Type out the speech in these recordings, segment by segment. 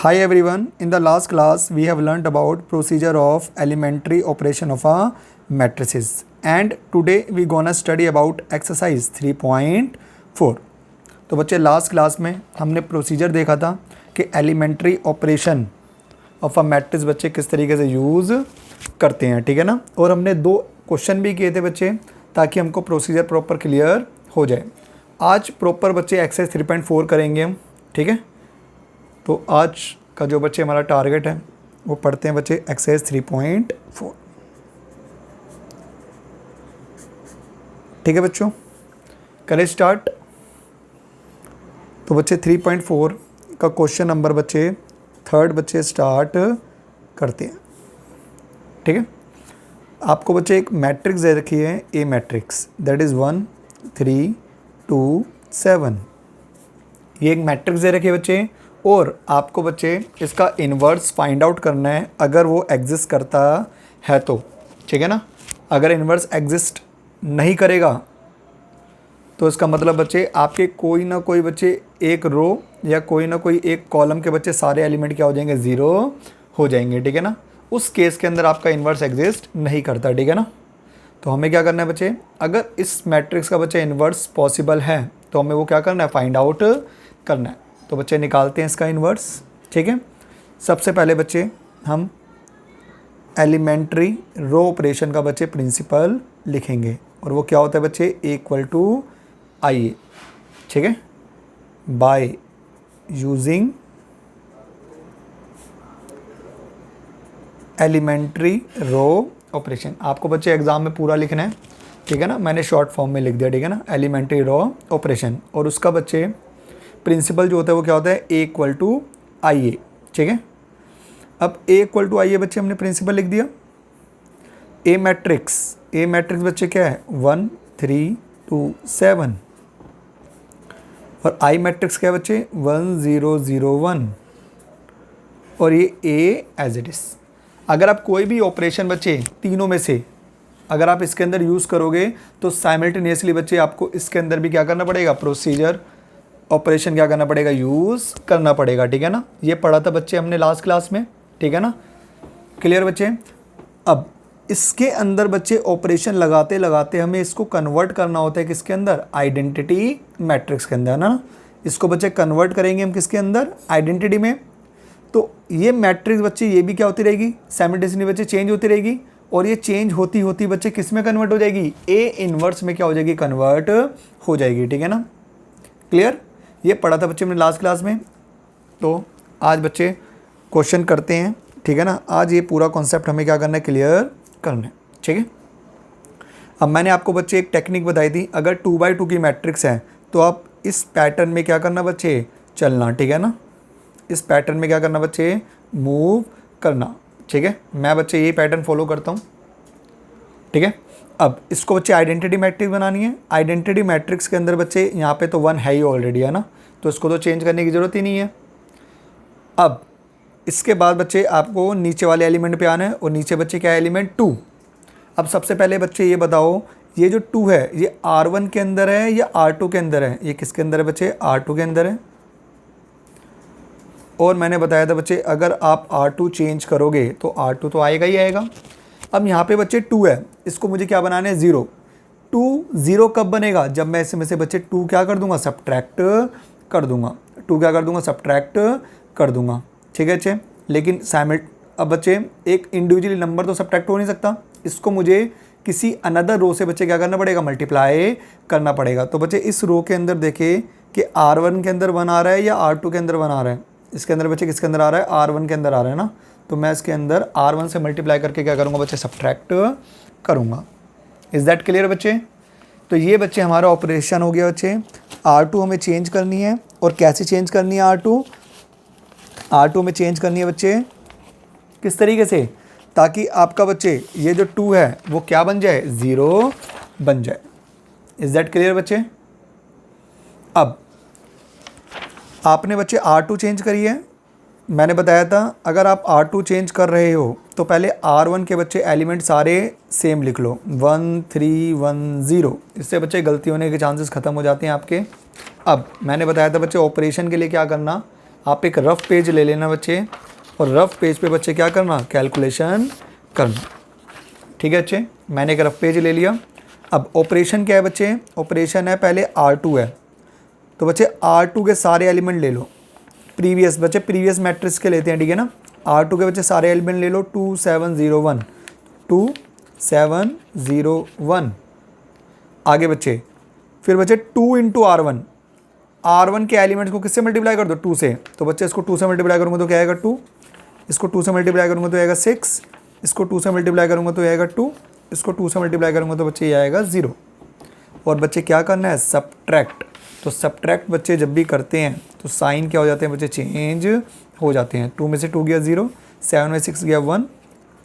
Hi everyone, in the last class we have learnt about procedure of elementary operation of a matrices and today we gonna study about exercise 3.4। तो बच्चे last class में हमने procedure देखा था कि elementary operation of a matrix बच्चे किस तरीके से यूज़ करते हैं, ठीक है ना। और हमने दो क्वेश्चन भी किए थे बच्चे ताकि हमको प्रोसीजर प्रॉपर क्लियर हो जाए। आज प्रॉपर बच्चे एक्सरसाइज 3.4 करेंगे हम, ठीक है। तो आज का जो बच्चे हमारा टारगेट है वो पढ़ते हैं बच्चे एक्सरसाइज 3.4, ठीक है बच्चों। करें स्टार्ट। तो बच्चे 3.4 का क्वेश्चन नंबर बच्चे थर्ड बच्चे स्टार्ट करते हैं, ठीक है। आपको बच्चे एक मैट्रिक्स दे रखी है, ए मैट्रिक्स, दैट इज़ 1 3 2 7। ये एक मैट्रिक्स दे रखी है बच्चे और आपको बच्चे इसका इन्वर्स फाइंड आउट करना है अगर वो एग्जिस्ट करता है तो, ठीक है ना। अगर इन्वर्स एग्जिस्ट नहीं करेगा तो इसका मतलब बच्चे आपके कोई ना कोई बच्चे एक रो या कोई ना कोई एक कॉलम के बच्चे सारे एलिमेंट क्या हो जाएंगे, ज़ीरो हो जाएंगे, ठीक है ना। उस केस के अंदर आपका इन्वर्स एग्जिस्ट नहीं करता, ठीक है ना। तो हमें क्या करना है बच्चे, अगर इस मैट्रिक्स का बच्चे इन्वर्स पॉसिबल है तो हमें वो क्या करना है, फाइंड आउट करना है। तो बच्चे निकालते हैं इसका इन्वर्स, ठीक है। सबसे पहले बच्चे हम एलिमेंट्री रो ऑपरेशन का बच्चे प्रिंसिपल लिखेंगे और वो क्या होता है बच्चे, इक्वल टू आई ए, ठीक है। By using elementary row operation. आपको बच्चे एग्जाम में पूरा लिखना है, ठीक है ना। मैंने शॉर्ट फॉर्म में लिख दिया, ठीक है ना, एलिमेंट्री रो ऑपरेशन। और उसका बच्चे प्रिंसिपल जो होता है वो क्या होता है, ए इक्वल टू आई ए, ठीक है। अब ए इक्वल टू आई ए बच्चे हमने प्रिंसिपल लिख दिया। ए मैट्रिक्स बच्चे क्या है, 1 3 2 7 और आई मैट्रिक्स क्या है बच्चे, 1 0 0 1 और ये ए एज इट इज़। अगर आप कोई भी ऑपरेशन बच्चे तीनों में से अगर आप इसके अंदर यूज़ करोगे तो साइमल्टेनियसली बच्चे आपको इसके अंदर भी क्या करना पड़ेगा, प्रोसीजर ऑपरेशन क्या करना पड़ेगा, यूज़ करना पड़ेगा, ठीक है ना। ये पढ़ा था बच्चे हमने लास्ट क्लास में, ठीक है ना। क्लियर बच्चे। अब इसके अंदर बच्चे ऑपरेशन लगाते लगाते हमें इसको कन्वर्ट करना होता है किसके अंदर, आइडेंटिटी मैट्रिक्स के अंदर, ना। इसको बच्चे कन्वर्ट करेंगे हम किसके अंदर, आइडेंटिटी में। तो ये मैट्रिक्स बच्चे ये भी क्या होती रहेगी, साइमल्टेनियसली बच्चे चेंज होती रहेगी और ये चेंज होती होती बच्चे किस में कन्वर्ट हो जाएगी, ए इनवर्स में क्या हो जाएगी, कन्वर्ट हो जाएगी, ठीक है ना। क्लियर। ये पढ़ा था बच्चे हमने लास्ट क्लास में। तो आज बच्चे क्वेश्चन करते हैं, ठीक है ना। आज ये पूरा कॉन्सेप्ट हमें क्या करना है, क्लियर करना है, ठीक है। अब मैंने आपको बच्चे एक टेक्निक बताई थी, अगर 2x2 की मैट्रिक्स है तो आप इस पैटर्न में क्या करना बच्चे, चलना, ठीक है ना। इस पैटर्न में क्या करना बच्चे, मूव करना, ठीक है। मैं बच्चे यही पैटर्न फॉलो करता हूँ, ठीक है। अब इसको बच्चे आइडेंटिटी मैट्रिक्स बनानी है। आइडेंटिटी मैट्रिक्स के अंदर बच्चे यहाँ पे तो 1 है ही ऑलरेडी, है ना, तो इसको तो चेंज करने की ज़रूरत ही नहीं है। अब इसके बाद बच्चे आपको नीचे वाले एलिमेंट पे आना है और नीचे बच्चे क्या है, एलिमेंट 2। अब सबसे पहले बच्चे ये बताओ, ये जो 2 है ये R1 के अंदर है या R2 के अंदर है, ये किसके अंदर है बच्चे, R2 के अंदर है। और मैंने बताया था बच्चे अगर आप R2 चेंज करोगे तो R2 तो आएगा ही आएगा। अब यहाँ पे बच्चे 2 है, इसको मुझे क्या बनाना है, 0। 2 0 कब बनेगा, जब मैं इसमें से बच्चे 2 क्या कर दूंगा, सब्ट्रैक्ट कर दूंगा। 2 क्या कर दूंगा, सब्ट्रैक्ट कर दूंगा, ठीक है बच्चे। लेकिन अब बच्चे एक इंडिविजुअली नंबर तो सब्ट्रैक्ट हो नहीं सकता, इसको मुझे किसी अनदर रो से बच्चे क्या करना पड़ेगा, मल्टीप्लाई करना पड़ेगा। तो बच्चे इस रो के अंदर देखे कि R1 के अंदर 1 आ रहा है या R2 के अंदर 1 आ रहा है। इसके अंदर बच्चे किसके अंदर आ रहा है, R1 के अंदर आ रहा है ना। तो मैं इसके अंदर R1 से मल्टीप्लाई करके क्या करूँगा बच्चे, सब्ट्रैक्ट करूँगा। इज़ दैट क्लियर बच्चे। तो ये बच्चे हमारा ऑपरेशन हो गया बच्चे। R2 हमें चेंज करनी है और कैसे चेंज करनी है, R2 में चेंज करनी है बच्चे किस तरीके से, ताकि आपका बच्चे ये जो 2 है वो क्या बन जाए, 0 बन जाए। इज़ दैट क्लियर बच्चे। अब आपने बच्चे R2 चेंज करी है। मैंने बताया था अगर आप R2 चेंज कर रहे हो तो पहले R1 के बच्चे एलिमेंट सारे सेम लिख लो, 1 3 1 0। इससे बच्चे गलती होने के चांसेस ख़त्म हो जाते हैं आपके। अब मैंने बताया था बच्चे ऑपरेशन के लिए क्या करना, आप एक रफ़ पेज ले लेना बच्चे, और रफ़ पेज पे बच्चे क्या करना, कैलकुलेशन करना। ठीक है बच्चे, मैंने एक रफ़ पेज ले लिया। अब ऑपरेशन क्या है बच्चे, ऑपरेशन है पहले R2 है, तो बच्चे R2 के सारे एलिमेंट ले लो। प्रीवियस बच्चे प्रीवियस मैट्रिक्स के लेते हैं, ठीक है ना। R2 के बच्चे सारे एलिमेंट ले लो, 2 7 0 1 2 7 0 1। आगे बच्चे फिर बच्चे 2 इंटू R1, R1 के एलिमेंट्स को किससे मल्टीप्लाई कर दो, 2 से। तो बच्चे इसको 2 से मल्टीप्लाई करूँगा तो क्या आएगा 2, इसको 2 से मल्टीप्लाई करूँगा तो आएगा 6, इसको 2 से मल्टीप्लाई करूँगा तो आएगा 2, इसको 2 से मल्टीप्लाई करूँगा तो बच्चे ये आएगा 0। और बच्चे क्या करना है, सब्ट्रैक्ट। तो सब्ट्रैक्ट बच्चे जब भी करते हैं तो साइन क्या हो जाते हैं बच्चे, चेंज हो जाते हैं। 2 में से 2 गया 0, 7 में 6 गया 1,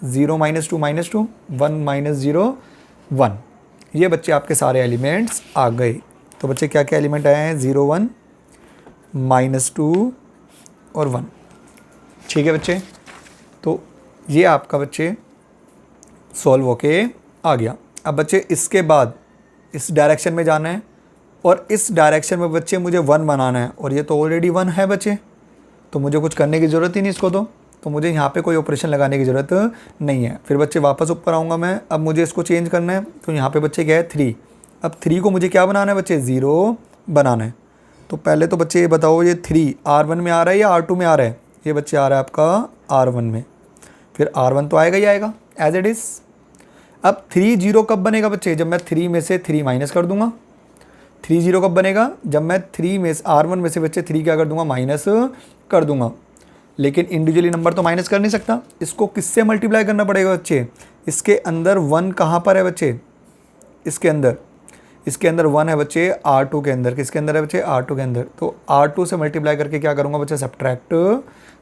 0 - 2 - 2, 1 - 0 1। ये बच्चे आपके सारे एलिमेंट्स आ गए। तो बच्चे क्या क्या एलिमेंट आए हैं, 0 1 -2 और 1। ठीक है बच्चे, तो ये आपका बच्चे सॉल्व होके आ गया। अब बच्चे इसके बाद इस डायरेक्शन में जाना है, और इस डायरेक्शन में बच्चे मुझे 1 बनाना है, और ये तो ऑलरेडी 1 है बच्चे, तो मुझे कुछ करने की ज़रूरत ही नहीं इसको, तो मुझे यहाँ पे कोई ऑपरेशन लगाने की ज़रूरत नहीं है। फिर बच्चे वापस ऊपर आऊँगा मैं, अब मुझे इसको चेंज करना है, तो यहाँ पे बच्चे क्या है 3। अब 3 को मुझे क्या बनाना है बच्चे, 0 बनाना है। तो पहले तो बच्चे ये बताओ, ये 3 R1 में आ रहा है या R2 में आ रहा है, ये बच्चे आ रहा है आपका R1 में। फिर R1 तो आएगा ही आएगा एज इट इज़। अब 3 0 कब बनेगा बच्चे, जब मैं 3 में से 3 माइनस कर दूंगा। 3 0 कब बनेगा, जब मैं 3 में R1 में से बच्चे 3 क्या कर दूंगा, माइनस कर दूंगा। लेकिन इंडिविजुअली नंबर तो माइनस कर नहीं सकता, इसको किससे मल्टीप्लाई करना पड़ेगा बच्चे, इसके अंदर 1 कहाँ पर है बच्चे, इसके अंदर 1 है बच्चे R2 के अंदर। किसके अंदर है बच्चे, R2 के अंदर। तो R2 से मल्टीप्लाई करके क्या करूँगा बच्चे, सब्ट्रैक्ट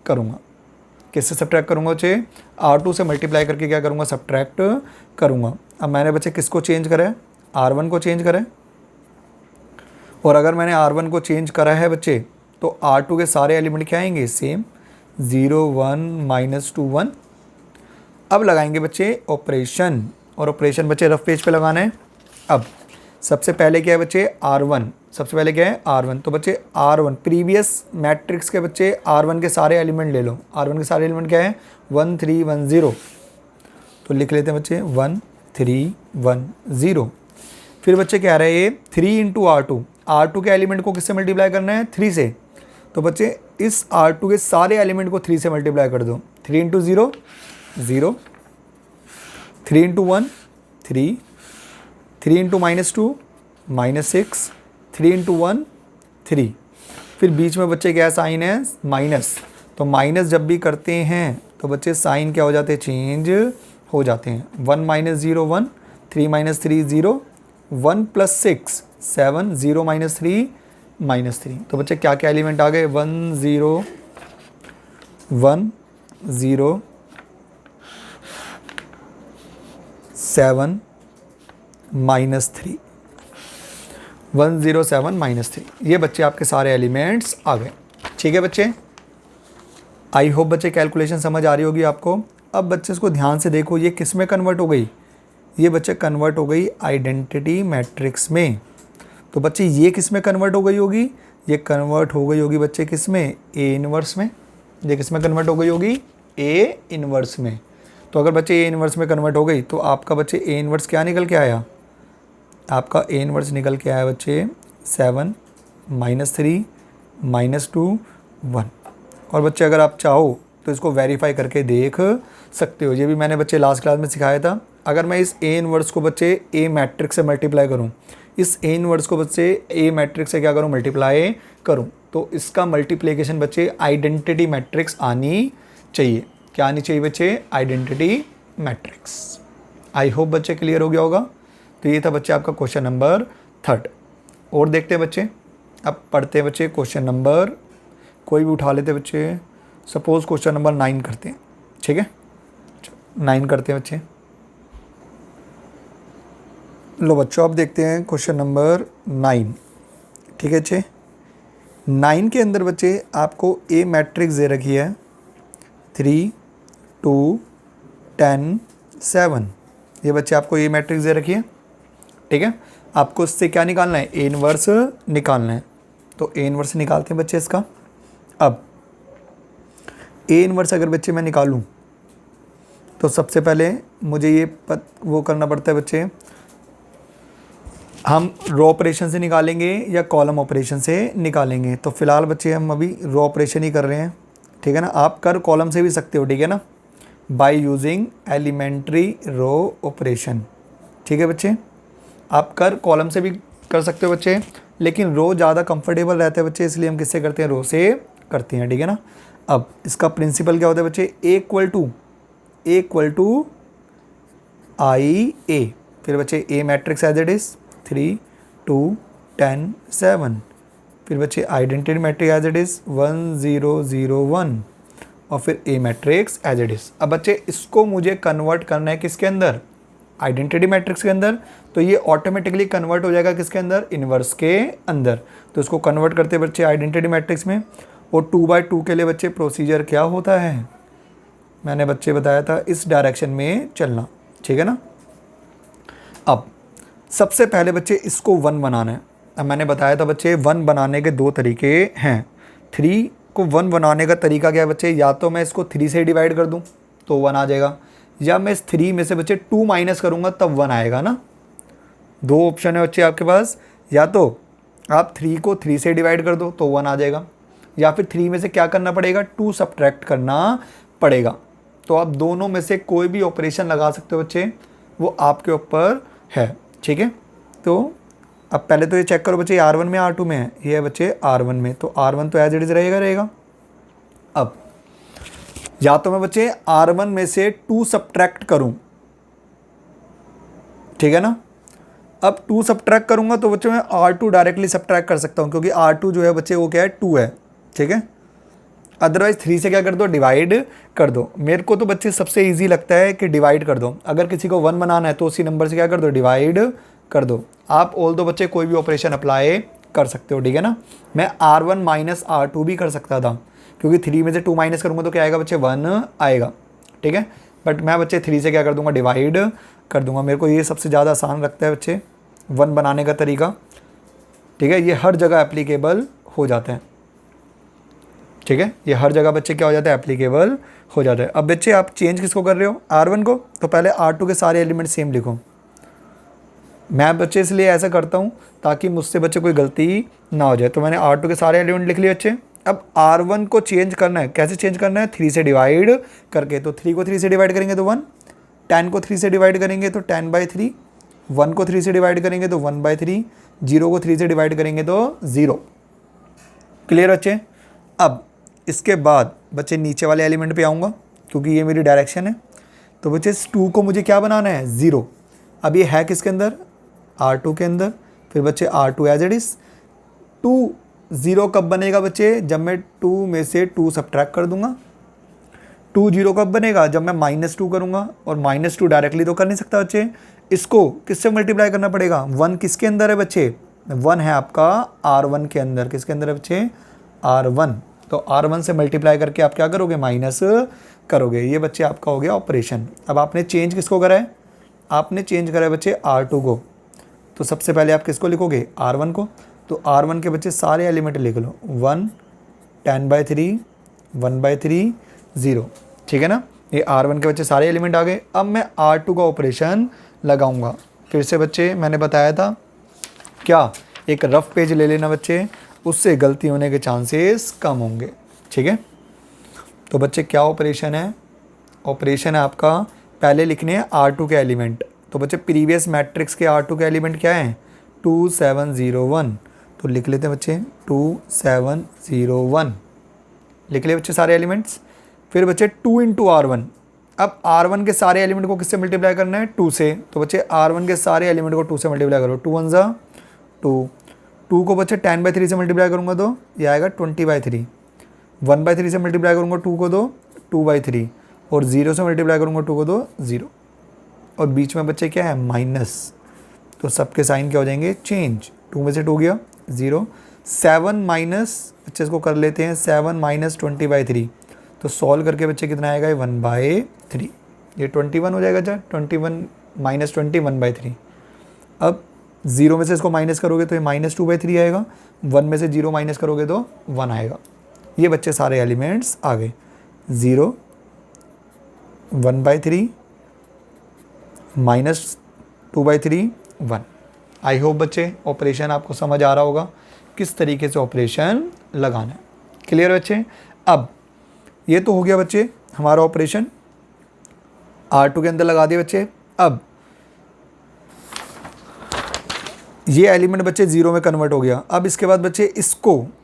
करूँगा। किससे सब्ट्रैक्ट करूँगा बच्चे, R2 से मल्टीप्लाई करके क्या करूँगा, सब्ट्रैक्ट करूँगा। अब मैंने बच्चे किसको चेंज करा है, R1 को चेंज करा है, और अगर मैंने R1 को चेंज करा है बच्चे तो R2 के सारे एलिमेंट क्या आएंगे, सेम 0 1 - 2 1। अब लगाएंगे बच्चे ऑपरेशन, और ऑपरेशन बच्चे रफ पेज पे लगाना है। अब सबसे पहले क्या है बच्चे, R1, सबसे पहले क्या है R1। तो बच्चे R1 प्रीवियस मैट्रिक्स के बच्चे R1 के सारे एलिमेंट ले लो। R1 के सारे एलिमेंट क्या है, 1 3 1 0। तो लिख लेते हैं बच्चे 1 3 1 0। फिर बच्चे क्या रहा है, ये 3 इंटू R2 के एलिमेंट को किससे मल्टीप्लाई करना है, 3 से। तो बच्चे इस R2 के सारे एलिमेंट को 3 से मल्टीप्लाई कर दो। 3 इंटू 0 0, 3 इंटू 1 3, 3 इंटू -2 -6, 3 इंटू 1 3। फिर बीच में बच्चे क्या साइन है, माइनस। तो माइनस जब भी करते हैं तो बच्चे साइन क्या हो जाते हैं, चेंज हो जाते हैं। 1 - 0 1, 3 - 3 0, 1 + 6 7, 0 - 3 -3। तो बच्चे क्या क्या एलिमेंट आ गए, 1 0 1 0 7 -3, 1 0 7 -3। ये बच्चे आपके सारे एलिमेंट्स आ गए। ठीक है बच्चे, आई होप बच्चे कैलकुलेशन समझ आ रही होगी आपको। अब बच्चे इसको ध्यान से देखो, ये किस में कन्वर्ट हो गई, ये बच्चे कन्वर्ट हो गई आइडेंटिटी मैट्रिक्स में। तो बच्चे ये किस में कन्वर्ट हो गई होगी, ये कन्वर्ट हो गई होगी बच्चे किस में, ए इनवर्स में। ये किस में कन्वर्ट हो गई होगी, ए इनवर्स में। तो अगर बच्चे ए इनवर्स में कन्वर्ट हो गई तो आपका बच्चे ए इनवर्स क्या निकल के आया, आपका ए इनवर्स निकल के आया बच्चे 7 -3 -2 1। और बच्चे अगर आप चाहो तो इसको वेरीफाई करके देख सकते हो। ये भी मैंने बच्चे लास्ट क्लास में सिखाया था। अगर मैं इस ए इनवर्स को बच्चे ए मैट्रिक्स से मल्टीप्लाई करूं, इस ए इनवर्स को बच्चे ए मैट्रिक्स से क्या करूं, मल्टीप्लाई करूं, तो इसका मल्टीप्लिकेशन बच्चे आइडेंटिटी मैट्रिक्स आनी चाहिए। क्या आनी चाहिए बच्चे, आइडेंटिटी मैट्रिक्स। आई होप बच्चे क्लियर हो गया होगा। तो ये था बच्चे आपका क्वेश्चन नंबर 3। और देखते हैं बच्चे, अब पढ़ते हैं बच्चे क्वेश्चन नंबर, कोई भी उठा लेते बच्चे। सपोज क्वेश्चन नंबर 9 करते हैं, ठीक है, 9 करते हैं बच्चे। लो बच्चों, अब देखते हैं क्वेश्चन नंबर 9। ठीक है बच्चे, 9 के अंदर बच्चे आपको ए मैट्रिक्स दे रखी है 3 2 10 7। ये बच्चे आपको ए मैट्रिक्स दे रखी है, ठीक है। आपको इससे क्या निकालना है, ए इनवर्स निकालना है। तो ए इनवर्स निकालते हैं बच्चे इसका। अब ए इनवर्स अगर बच्चे मैं निकालूं तो सबसे पहले मुझे ये वो करना पड़ता है बच्चे, हम रो ऑपरेशन से निकालेंगे या कॉलम ऑपरेशन से निकालेंगे। तो फिलहाल बच्चे हम अभी रो ऑपरेशन ही कर रहे हैं, ठीक है ना। आप कर कॉलम से भी सकते हो, ठीक है ना, by using elementary row operation, ठीक है बच्चे। आप कर कॉलम से भी कर सकते हो बच्चे, लेकिन रो ज़्यादा कंफर्टेबल रहता है बच्चे, इसलिए हम किससे करते हैं, रो से करते हैं, ठीक है ना। अब इसका प्रिंसिपल क्या होता है बच्चे, A equal to I A, फिर बच्चे A matrix as it is 3 2 10 7, फिर बच्चे identity matrix as it is 1 0 0 1, और फिर A matrix as it is. अब बच्चे इसको मुझे कन्वर्ट करना है किसके अंदर, आइडेंटिटी मैट्रिक्स के अंदर, तो ये ऑटोमेटिकली कन्वर्ट हो जाएगा किसके अंदर, इन्वर्स के अंदर। तो इसको कन्वर्ट करते हैं बच्चे आइडेंटिटी मैट्रिक्स में। और 2/2 के लिए बच्चे प्रोसीजर क्या होता है, मैंने बच्चे बताया था इस डायरेक्शन में चलना, ठीक है ना। अब सबसे पहले बच्चे इसको 1 बनाना है। अब मैंने बताया था बच्चे 1 बनाने के 2 तरीके हैं। 3 को 1 बनाने का तरीका क्या है बच्चे, या तो मैं इसको 3 से डिवाइड कर दूं तो 1 आ जाएगा, या मैं इस 3 में से बच्चे 2 माइनस करूंगा तब 1 आएगा ना। 2 ऑप्शन है बच्चे आपके पास, या तो आप 3 को 3 से डिवाइड कर दो तो 1 आ जाएगा, या फिर 3 में से क्या करना पड़ेगा, 2 सब्ट्रैक्ट करना पड़ेगा। तो आप दोनों में से कोई भी ऑपरेशन लगा सकते हो बच्चे, वो आपके ऊपर है, ठीक है। तो अब पहले तो ये चेक करो बच्चे, R1 में R2 में है, ये है बच्चे R1 में, तो R1 तो एज इट इज रहेगा। अब या तो मैं बच्चे R1 में से 2 सब्ट्रैक्ट करूं, ठीक है ना। अब 2 सब्ट्रैक्ट करूंगा तो बच्चे मैं R2 डायरेक्टली सब्ट्रैक्ट कर सकता हूं, क्योंकि R2 जो है बच्चे वो क्या है, 2 है, ठीक है। अदरवाइज 3 से क्या कर दो, डिवाइड कर दो। मेरे को तो बच्चे सबसे इजी लगता है कि डिवाइड कर दो। अगर किसी को 1 बनाना है तो उसी नंबर से क्या कर दो, डिवाइड कर दो। आप ऑल दो बच्चे कोई भी ऑपरेशन अप्लाई कर सकते हो, ठीक है ना। मैं R1 माइनस R2 भी कर सकता था, क्योंकि 3 में से 2 माइनस करूँगा तो क्या आएगा बच्चे, 1 आएगा, ठीक है। बट मैं बच्चे 3 से क्या कर दूंगा, डिवाइड कर दूंगा। मेरे को ये सबसे ज़्यादा आसान लगता है बच्चे 1 बनाने का तरीका, ठीक है। ये हर जगह एप्लीकेबल हो जाता है, ठीक है। ये हर जगह बच्चे क्या हो जाता है, एप्लीकेबल हो जाता है। अब बच्चे आप चेंज किसको कर रहे हो, R1 को, तो पहले R2 के सारे एलिमेंट सेम लिखो। मैं बच्चे इसलिए ऐसा करता हूँ ताकि मुझसे बच्चे कोई गलती ना हो जाए। तो मैंने R2 के सारे एलिमेंट लिख लिए बच्चे। अब R1 को चेंज करना है, कैसे चेंज करना है, 3 से डिवाइड करके। तो 3 को 3 से डिवाइड करेंगे तो 1, 10 को 3 से डिवाइड करेंगे तो 10/3, 1 को 3 से डिवाइड करेंगे तो 1/3, 0 को 3 से डिवाइड करेंगे तो 0। क्लियर बच्चे। अब इसके बाद बच्चे नीचे वाले एलिमेंट पे आऊँगा, क्योंकि ये मेरी डायरेक्शन है। तो बच्चे 2 को मुझे क्या बनाना है, 0। अब ये है किसके अंदर, R2 के अंदर। फिर बच्चे R2 एज इट इज़ 2, 0 कब बनेगा बच्चे, जब मैं 2 में से 2 सब्ट्रैक्ट कर दूंगा। 2 0 कब बनेगा, जब मैं -2 करूँगा। और -2 डायरेक्टली तो कर नहीं सकता बच्चे, इसको किससे मल्टीप्लाई करना पड़ेगा। 1 किसके अंदर है बच्चे, 1 है आपका R1 के अंदर। किसके अंदर है बच्चे, R1। तो R1 से मल्टीप्लाई करके आप क्या करोगे, माइनस करोगे। ये बच्चे आपका हो गया ऑपरेशन। अब आपने चेंज किसको करा है, आपने चेंज करा है बच्चे R2 को। तो सबसे पहले आप किसको लिखोगे, R1 को। तो R1 के बच्चे सारे एलिमेंट लिख लो, 1, 10/3, 1/3, 0, ठीक है ना। ये R1 के बच्चे सारे एलिमेंट आ गए। अब मैं R2 का ऑपरेशन लगाऊंगा। फिर से बच्चे मैंने बताया था क्या, एक रफ पेज ले लेना बच्चे, उससे गलती होने के चांसेस कम होंगे, ठीक है। तो बच्चे क्या ऑपरेशन है, ऑपरेशन है आपका, पहले लिखने हैं R2 के एलिमेंट। तो बच्चे प्रीवियस मैट्रिक्स के R2 के एलिमेंट क्या हैं, 2 7 0 1। तो लिख लेते हैं बच्चे 2 7 0 1, लिख लिए बच्चे सारे एलिमेंट्स। फिर बच्चे 2 × R1। अब R1 के सारे एलिमेंट को किससे मल्टीप्लाई करना है, 2 से। तो बच्चे R1 के सारे एलिमेंट को 2 से मल्टीप्लाई करो, 2 1 ज़ा 2। 2 को बच्चे 10/3 से मल्टीप्लाई करूँगा तो ये आएगा 20/3। 1/3 से मल्टीप्लाई करूँगा 2 को तो 2/3, और 0 से मल्टीप्लाई करूँगा 2 को तो 0, और बीच में बच्चे क्या है, माइनस। तो सबके साइन क्या हो जाएंगे, चेंज। 2 में से 2 गया 0। 7 माइनस, बच्चे इसको कर लेते हैं, 7 - 20/3। तो सॉल्व करके बच्चे कितना आएगा, 1/3। ये 21 हो जाएगा। अच्छा 21 - 20 1/3। अब 0 में से इसको माइनस करोगे तो ये -2/3 आएगा। 1 में से 0 माइनस करोगे तो 1 आएगा। ये बच्चे सारे एलिमेंट्स आ गए। 0, 1/3 -2/3 1। आई होप बच्चे ऑपरेशन आपको समझ आ रहा होगा किस तरीके से ऑपरेशन लगाना है। क्लियर बच्चे? अब ये तो हो गया बच्चे हमारा ऑपरेशन R2 के अंदर लगा दिए बच्चे। अब ये एलिमेंट बच्चे 0 में कन्वर्ट हो गया। अब इसके बाद बच्चे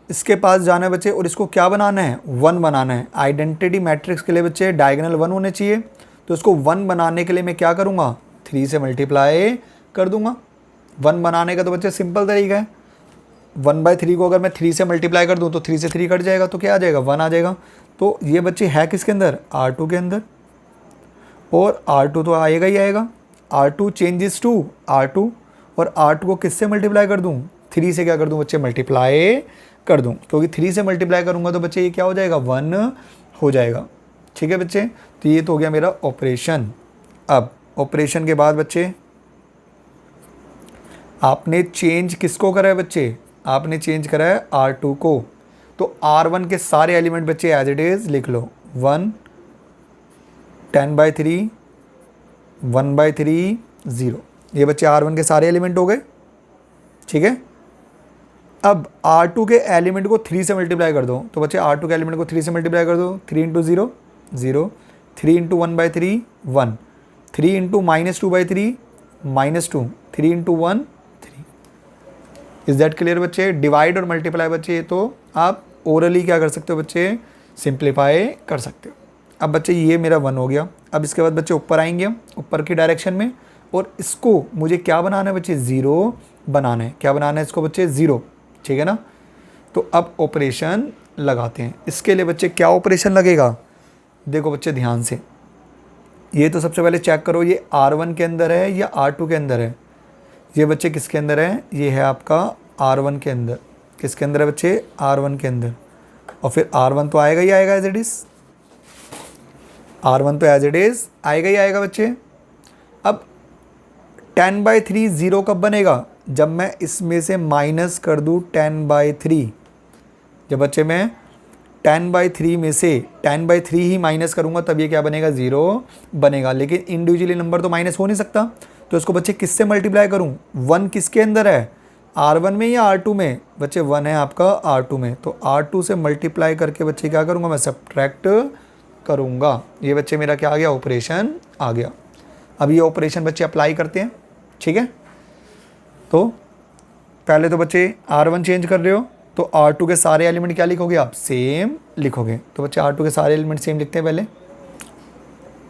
इसके पास जाना है बच्चे और इसको क्या बनाना है? 1 बनाना है। आइडेंटिटी मैट्रिक्स के लिए बच्चे डायगोनल 1 होने चाहिए, तो इसको 1 बनाने के लिए मैं क्या करूँगा? 3 से मल्टीप्लाई कर दूंगा। 1 बनाने का तो बच्चे सिंपल तरीका है। 1/3 को अगर मैं 3 से मल्टीप्लाई कर दूँ तो 3 से 3 कट जाएगा, तो क्या आ जाएगा? 1 आ जाएगा। तो ये बच्चे है किसके अंदर? R2 के अंदर, और R2 तो आएगा ही आएगा। R2 चेंजेस टू R2, और R2 को किससे मल्टीप्लाई कर दूँ? 3 से क्या कर दूँ बच्चे? मल्टीप्लाई कर दूँ, क्योंकि 3 से मल्टीप्लाई करूँगा तो बच्चे ये क्या हो जाएगा? 1 हो जाएगा। ठीक है बच्चे, तो ये तो हो गया मेरा ऑपरेशन। अब ऑपरेशन के बाद बच्चे आपने चेंज किसको करा है बच्चे? आपने चेंज करा है R2 को। तो R1 के सारे एलिमेंट बच्चे एज इट इज़ लिख लो। 1, 10/3, 1/3, 0। ये बच्चे R1 के सारे एलिमेंट हो गए। ठीक है, अब R2 के एलिमेंट को 3 से मल्टीप्लाई कर दो, तो बच्चे R2 के एलिमेंट को 3 से मल्टीप्लाई कर दो। 3 × 0 0, 3 × 1/3 1, 3 × -2/3 -2, 3 × 1 3। इज दैट क्लियर बच्चे? डिवाइड और मल्टीप्लाई बच्चे तो आप ओरली क्या कर सकते हो बच्चे? सिंप्लीफाई कर सकते हो। अब बच्चे ये मेरा 1 हो गया। अब इसके बाद बच्चे ऊपर आएंगे हम, ऊपर की डायरेक्शन में, और इसको मुझे क्या बनाना है बच्चे? 0 बनाना है। क्या बनाना है इसको बच्चे? 0। ठीक है ना? तो अब ऑपरेशन लगाते हैं। इसके लिए बच्चे क्या ऑपरेशन लगेगा? देखो बच्चे ध्यान से, ये तो सबसे पहले चेक करो ये R1 के अंदर है या R2 के अंदर है। ये बच्चे किसके अंदर है? ये है आपका R1 के अंदर। किसके अंदर है बच्चे? R1 के अंदर। और फिर R1 तो आएगा ही आएगा एज इट इज़। R1 तो एज इट इज़ आएगा ही आएगा बच्चे। अब 10/3 0 कब बनेगा? जब मैं इसमें से माइनस कर दूँ 10/3। जब बच्चे मैं 10/3 में से 10/3 ही माइनस करूँगा तब ये क्या बनेगा? 0 बनेगा। लेकिन इंडिविजुअली नंबर तो माइनस हो नहीं सकता, तो इसको बच्चे किससे मल्टीप्लाई करूँ? 1 किसके अंदर है? R1 में या R2 में? बच्चे 1 है आपका R2 में, तो R2 से मल्टीप्लाई करके बच्चे क्या करूँगा? मैं सब्ट्रैक्ट करूँगा। ये बच्चे मेरा क्या आ गया? ऑपरेशन आ गया। अब ये ऑपरेशन बच्चे अप्लाई करते हैं। ठीक है, तो पहले तो बच्चे R1 चेंज कर रहे हो, तो R2 के सारे एलिमेंट क्या लिखोगे आप? सेम लिखोगे। तो बच्चे R2 के सारे एलिमेंट सेम लिखते हैं पहले।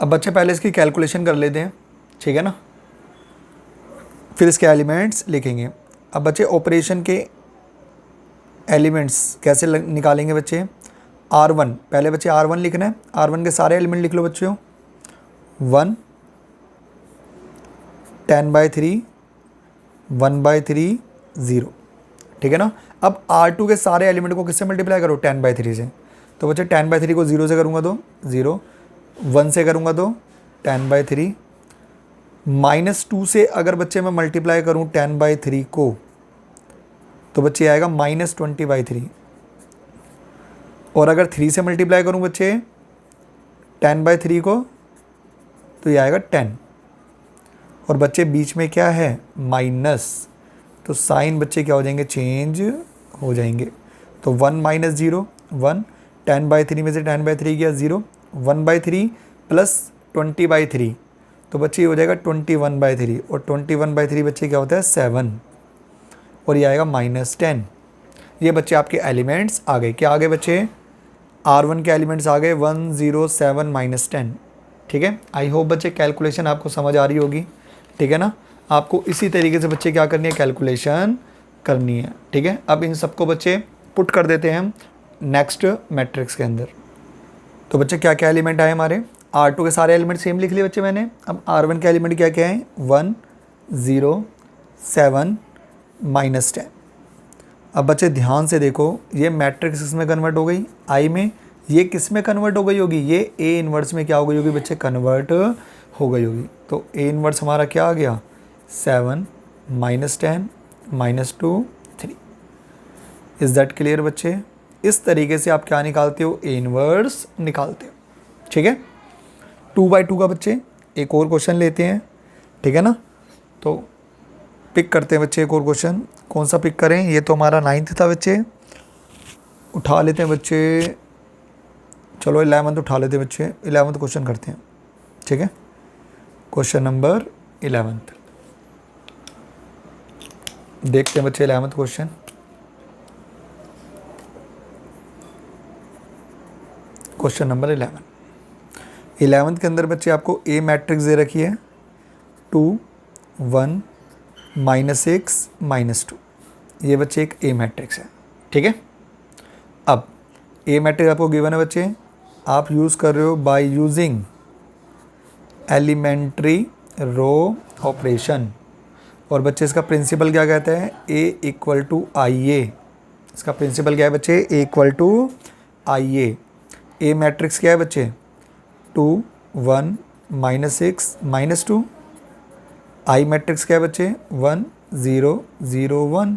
अब बच्चे पहले इसकी कैलकुलेशन कर लेते हैं। ठीक है ना, फिर इसके एलिमेंट्स लिखेंगे। अब बच्चे ऑपरेशन के एलिमेंट्स कैसे निकालेंगे बच्चे? R1 पहले बच्चे R1 लिखना है। R1 के सारे एलिमेंट लिख लो बच्चों। 1, 10/3, 1/3, 0। ठीक है ना। अब R2 के सारे एलिमेंट को किससे मल्टीप्लाई करो? 10/3 से। तो बच्चे 10/3 को 0 से करूँगा तो 0, 1 से करूँगा तो 10/3, -2 से अगर बच्चे मैं मल्टीप्लाई करूँ 10/3 को तो बच्चे आएगा -20/3, और अगर 3 से मल्टीप्लाई करूँ बच्चे 10/3 को तो ये आएगा 10, और बच्चे बीच में क्या है? माइनस, तो साइन बच्चे क्या हो जाएंगे? चेंज हो जाएंगे। तो 1 - 0 1, 10/3 में से 10/3 गया 0, 1/3 प्लस 20/3, तो बच्चे ये हो जाएगा 21/3, और 21/3 बच्चे क्या होता है? 7, और ये आएगा -10। ये बच्चे आपके एलिमेंट्स आ गए। क्या आ गए बच्चे? R1 के एलिमेंट्स आ गए 1 0 7 -10। ठीक है, आई होप बच्चे कैलकुलेशन आपको समझ आ रही होगी। ठीक है ना, आपको इसी तरीके से बच्चे क्या करनी है? कैलकुलेशन करनी है। ठीक है, अब इन सबको बच्चे पुट कर देते हैं हम नेक्स्ट मैट्रिक्स के अंदर। तो बच्चे क्या क्या एलिमेंट आए हमारे? R2 के सारे एलिमेंट सेम लिख लिए बच्चे मैंने। अब R1 के एलिमेंट क्या क्या है? 1 0 7 -10। अब बच्चे ध्यान से देखो, ये मैट्रिक्स किस में कन्वर्ट हो गई? आई में। ये किस में कन्वर्ट हो गई होगी? ये A इन्वर्स में क्या हो गई होगी बच्चे? कन्वर्ट हो गई होगी। तो A इन्वर्स हमारा क्या आ गया? 7 -10 -2 3। इज़ दैट क्लियर बच्चे? इस तरीके से आप क्या निकालते हो? A इन्वर्स निकालते हो। ठीक है। 2/2 का बच्चे एक और क्वेश्चन लेते हैं, ठीक है ना। तो पिक करते हैं बच्चे एक और क्वेश्चन, कौन सा पिक करें, ये तो हमारा 9th था बच्चे, उठा लेते हैं बच्चे, चलो 11th उठा लेते हैं बच्चे, 11th क्वेश्चन करते हैं, ठीक है। क्वेश्चन नंबर 11 देखते हैं बच्चे, 11th क्वेश्चन। क्वेश्चन नंबर 11 के अंदर बच्चे आपको ए मैट्रिक्स दे रखी है 2 1 -6 -2, ये बच्चे एक ए मैट्रिक्स है, ठीक है। अब ए मैट्रिक्स आपको गिवन है बच्चे, आप यूज़ कर रहे हो by using elementary row operation, और बच्चे इसका प्रिंसिपल क्या कहता है, ए इक्वल टू आई ए। इसका प्रिंसिपल क्या है बच्चे, A equal to I A. A matrix क्या है बच्चे, 2 1 -6 -2। आई मैट्रिक्स क्या है बच्चे, 1 0 0 1,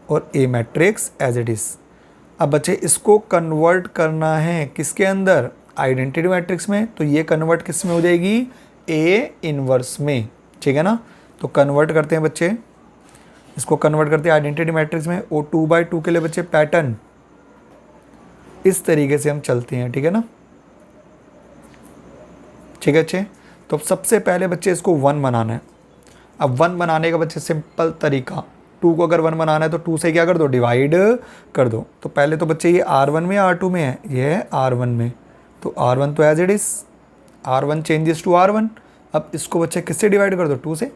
और ए मैट्रिक्स एज इट इज़। अब बच्चे इसको कन्वर्ट करना है किसके अंदर, आइडेंटिटी मैट्रिक्स में, तो ये कन्वर्ट किस में हो जाएगी, ए इनवर्स में, ठीक है ना। तो कन्वर्ट करते हैं बच्चे, इसको कन्वर्ट करते हैं आइडेंटिटी मैट्रिक्स में, और 2/2 के लिए बच्चे पैटर्न इस तरीके से हम चलते हैं, ठीक है ना। ठीक है बच्चे, तो सबसे पहले बच्चे इसको 1 बनाना है। अब 1 बनाने का बच्चे सिंपल तरीका, 2 को अगर 1 बनाना है तो 2 से क्या कर दो, डिवाइड कर दो। तो पहले तो बच्चे ये R1 में R2 में है, ये है R1 में, तो R1 तो as it is, R1 changes to R1। अब इसको बच्चे किससे डिवाइड कर दो, 2 से।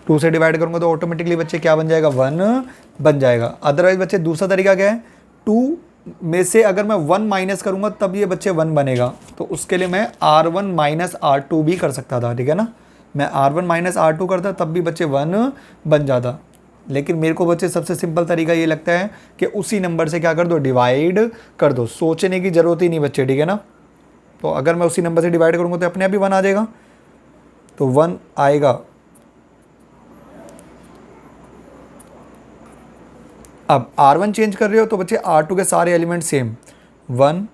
2 से डिवाइड करूँगा तो ऑटोमेटिकली बच्चे क्या बन जाएगा, 1 बन जाएगा। अदरवाइज बच्चे दूसरा तरीका क्या है, 2 में से अगर मैं 1 माइनस करूँगा तब ये बच्चे 1 बनेगा, तो उसके लिए मैं R1 माइनस R2 भी कर सकता था, ठीक है ना। मैं R1 माइनस R2 करता तब भी बच्चे 1 बन जाता। लेकिन मेरे को बच्चे सबसे सिंपल तरीका ये लगता है कि उसी नंबर से क्या कर दो, डिवाइड कर दो, सोचने की ज़रूरत ही नहीं बच्चे, ठीक है ना। तो अगर मैं उसी नंबर से डिवाइड करूँगा तो अपने आप ही 1 आ जाएगा, तो 1 आएगा। अब R1 चेंज कर रहे हो तो बच्चे R2 के सारे एलिमेंट सेम, 1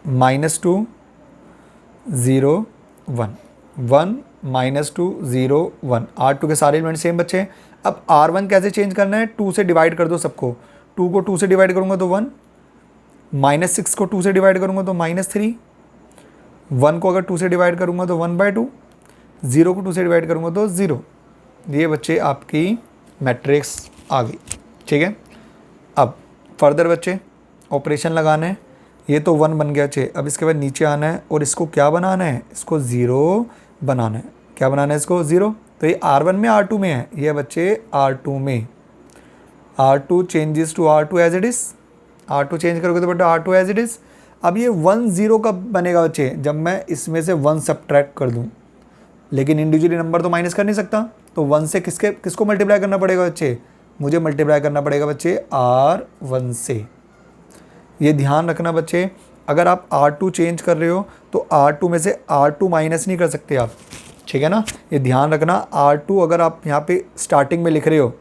-2 0 1 1 -2 0 1, R2 के सारे एलिमेंट सेम बच्चे। अब R1 कैसे चेंज करना है, 2 से डिवाइड कर दो सबको, 2 को 2 से डिवाइड करूँगा तो 1, -6 को 2 से डिवाइड करूँगा तो -3, 1 को अगर 2 से डिवाइड करूँगा तो 1/2, 0 को 2 से डिवाइड करूँगा तो 0। ये बच्चे आपकी मैट्रिक्स आ गई, ठीक है। अब फर्दर बच्चे ऑपरेशन लगाना है, ये तो 1 बन गया बच्चे। अब इसके बाद नीचे आना है और इसको क्या बनाना है, इसको 0 बनाना है। क्या बनाना है इसको, 0। तो ये R1 में R2 में है, ये बच्चे R2 में, R2 changes to R2 as it is, R2 change करोगे तो बेटा R2 एज इट इज़। अब ये 1 0 कब बनेगा बच्चे, जब मैं इसमें से 1 सब्ट्रैक्ट कर दूँ, लेकिन इंडिविजुअली नंबर तो माइनस कर नहीं सकता, तो 1 से किसको मल्टीप्लाई करना पड़ेगा बच्चे, मुझे मल्टीप्लाई करना पड़ेगा बच्चे R1 से। ये ध्यान रखना बच्चे, अगर आप R2 चेंज कर रहे हो तो R2 में से R2 माइनस नहीं कर सकते आप, ठीक है ना। ये ध्यान रखना, R2 अगर आप यहाँ पे स्टार्टिंग में लिख रहे हो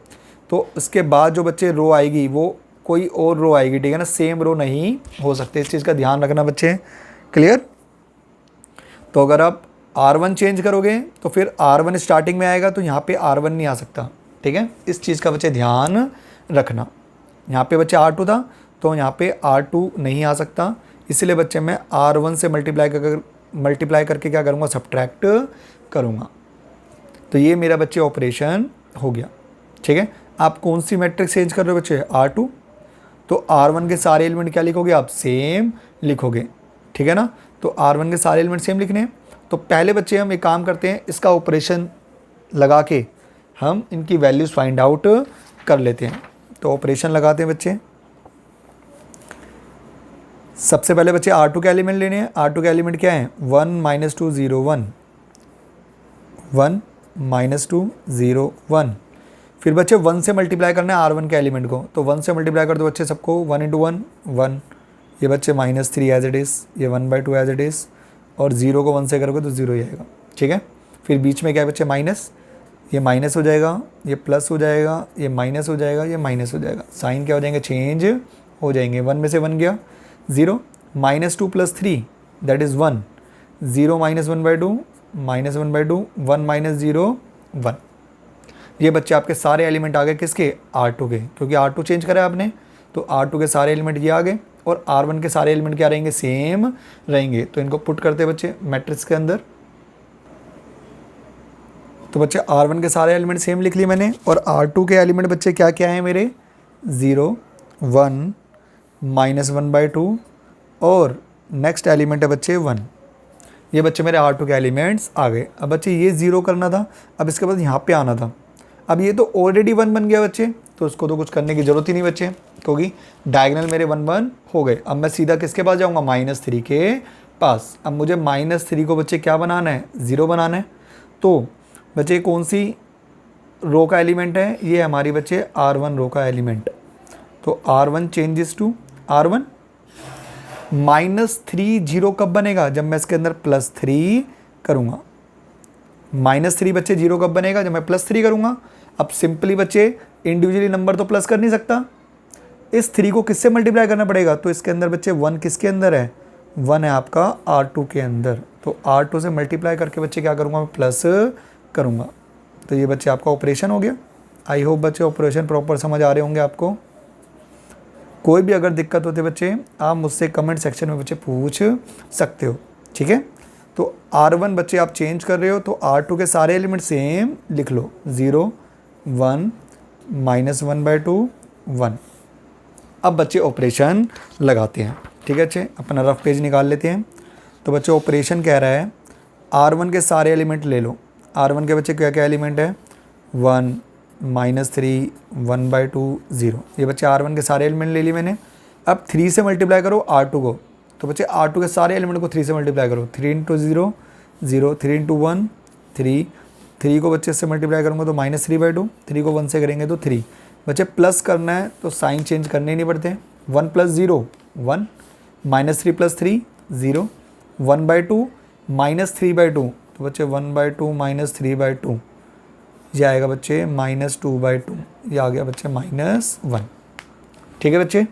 तो उसके बाद जो बच्चे रो आएगी वो कोई और रो आएगी, ठीक है ना, सेम रो नहीं हो सकते। इस चीज़ का ध्यान रखना बच्चे, क्लियर। तो अगर आप R1 चेंज करोगे तो फिर R1 स्टार्टिंग में आएगा, तो यहाँ पे R1 नहीं आ सकता, ठीक है। इस चीज़ का बच्चे ध्यान रखना। यहाँ पे बच्चे R2 था तो यहाँ पे R2 नहीं आ सकता, इसलिए बच्चे मैं R1 से मल्टीप्लाई करके क्या करूँगा, सब्ट्रैक्ट करूँगा। तो ये मेरा बच्चे ऑपरेशन हो गया, ठीक है। आप कौन सी मैट्रिक्स चेंज कर रहे हो बच्चे, R2, तो R1 के सारे एलिमेंट क्या लिखोगे आप, सेम लिखोगे, ठीक है ना। तो R1 के सारे एलिमेंट सेम लिखने हैं। तो पहले बच्चे हम एक काम करते हैं, इसका ऑपरेशन लगा के हम इनकी वैल्यूज़ फाइंड आउट कर लेते हैं। तो ऑपरेशन लगाते हैं बच्चे। सबसे पहले बच्चे R2 के एलिमेंट लेने हैं। R2 के एलिमेंट क्या है, 1 -2 0 1, 1 -2 0 1। फिर बच्चे 1 से मल्टीप्लाई करना है R1 के एलिमेंट को, तो 1 से मल्टीप्लाई कर दो बच्चे सबको, 1 × 1 1, ये बच्चे -3 एज इट इज़, ये 1/2 एज इट इज़, और 0 को 1 से करोगे तो 0 ही आएगा, ठीक है। फिर बीच में क्या है बच्चे, माइनस, ये माइनस हो जाएगा, ये प्लस हो जाएगा, ये माइनस हो जाएगा, ये माइनस हो जाएगा, साइन क्या हो जाएंगे, चेंज हो जाएंगे। 1 में से 1 गया 0, -2 + 3 दैट इज़ 1, 0 - 1/2 -1/2, 1 - 0 1। ये बच्चे आपके सारे एलिमेंट आ गए किसके, R2 के, क्योंकि R2 चेंज करा है आपने, तो R2 के सारे एलिमेंट ये आ गए और R1 के सारे एलिमेंट क्या रहेंगे, सेम रहेंगे। तो इनको पुट करते बच्चे मैट्रिक्स के अंदर। तो बच्चे R1 के सारे एलिमेंट सेम लिख लिए मैंने, और R2 के एलिमेंट बच्चे क्या क्या हैं मेरे, 0 1 -1/2 और नेक्स्ट एलिमेंट है बच्चे 1। ये बच्चे मेरे R2 के एलिमेंट्स आ गए। अब बच्चे ये 0 करना था, अब इसके बाद यहाँ पे आना था। अब ये तो ऑलरेडी 1 बन गया बच्चे, तो उसको तो कुछ करने की ज़रूरत ही नहीं बच्चे, क्योंकि डायगोनल मेरे 1 1 हो गए। अब मैं सीधा किसके पास जाऊँगा, -3 के पास। अब मुझे -3 को बच्चे क्या बनाना है, 0 बनाना है। तो बच्चे कौन सी रो का एलिमेंट है, ये हमारी बच्चे R1 रो का एलिमेंट। तो R1 चेंजेस टू R1, -3 0 कब बनेगा, जब मैं इसके अंदर +3 करूँगा। -3 बच्चे 0 कब बनेगा, जब मैं +3 करूँगा। अब सिंपली बच्चे इंडिविजुअली नंबर तो प्लस कर नहीं सकता, इस 3 को किससे मल्टीप्लाई करना पड़ेगा। तो इसके अंदर बच्चे 1 किसके अंदर है, 1 है आपका R2 के अंदर। तो R2 से मल्टीप्लाई करके बच्चे क्या करूँगा, मैं प्लस करूँगा। तो ये बच्चे आपका ऑपरेशन हो गया। आई होप बच्चे ऑपरेशन प्रॉपर समझ आ रहे होंगे आपको। कोई भी अगर दिक्कत होती है बच्चे, आप मुझसे कमेंट सेक्शन में बच्चे पूछ सकते हो, ठीक है। तो R1 बच्चे आप चेंज कर रहे हो, तो R2 के सारे एलिमेंट सेम लिख लो, 0 1 -1/2 1। अब बच्चे ऑपरेशन लगाते हैं, ठीक है। अच्छे अपना रफ पेज निकाल लेते हैं। तो बच्चे ऑपरेशन कह रहा है R1 के सारे एलिमेंट ले लो। R1 के बच्चे क्या क्या एलिमेंट है, 1 -3 1/2 0। ये बच्चे R1 के सारे एलिमेंट ले लिए मैंने। अब 3 से मल्टीप्लाई करो R2 को। तो बच्चे R2 के सारे एलिमेंट को 3 से मल्टीप्लाई करो, 3 × 0 0, 3 × 1 3, 3 को बच्चे से मल्टीप्लाई करूँगा तो -3/2, 3 को 1 से करेंगे तो 3। बच्चे प्लस करना है तो साइन चेंज करने ही नहीं पड़ते। 1 + 0 1, -3 + 3 0, 1/2 -3/2। तो बच्चे 1/2 -3/2 ये आएगा बच्चे -2/2। ये आ गया बच्चे -1, ठीक है बच्चे।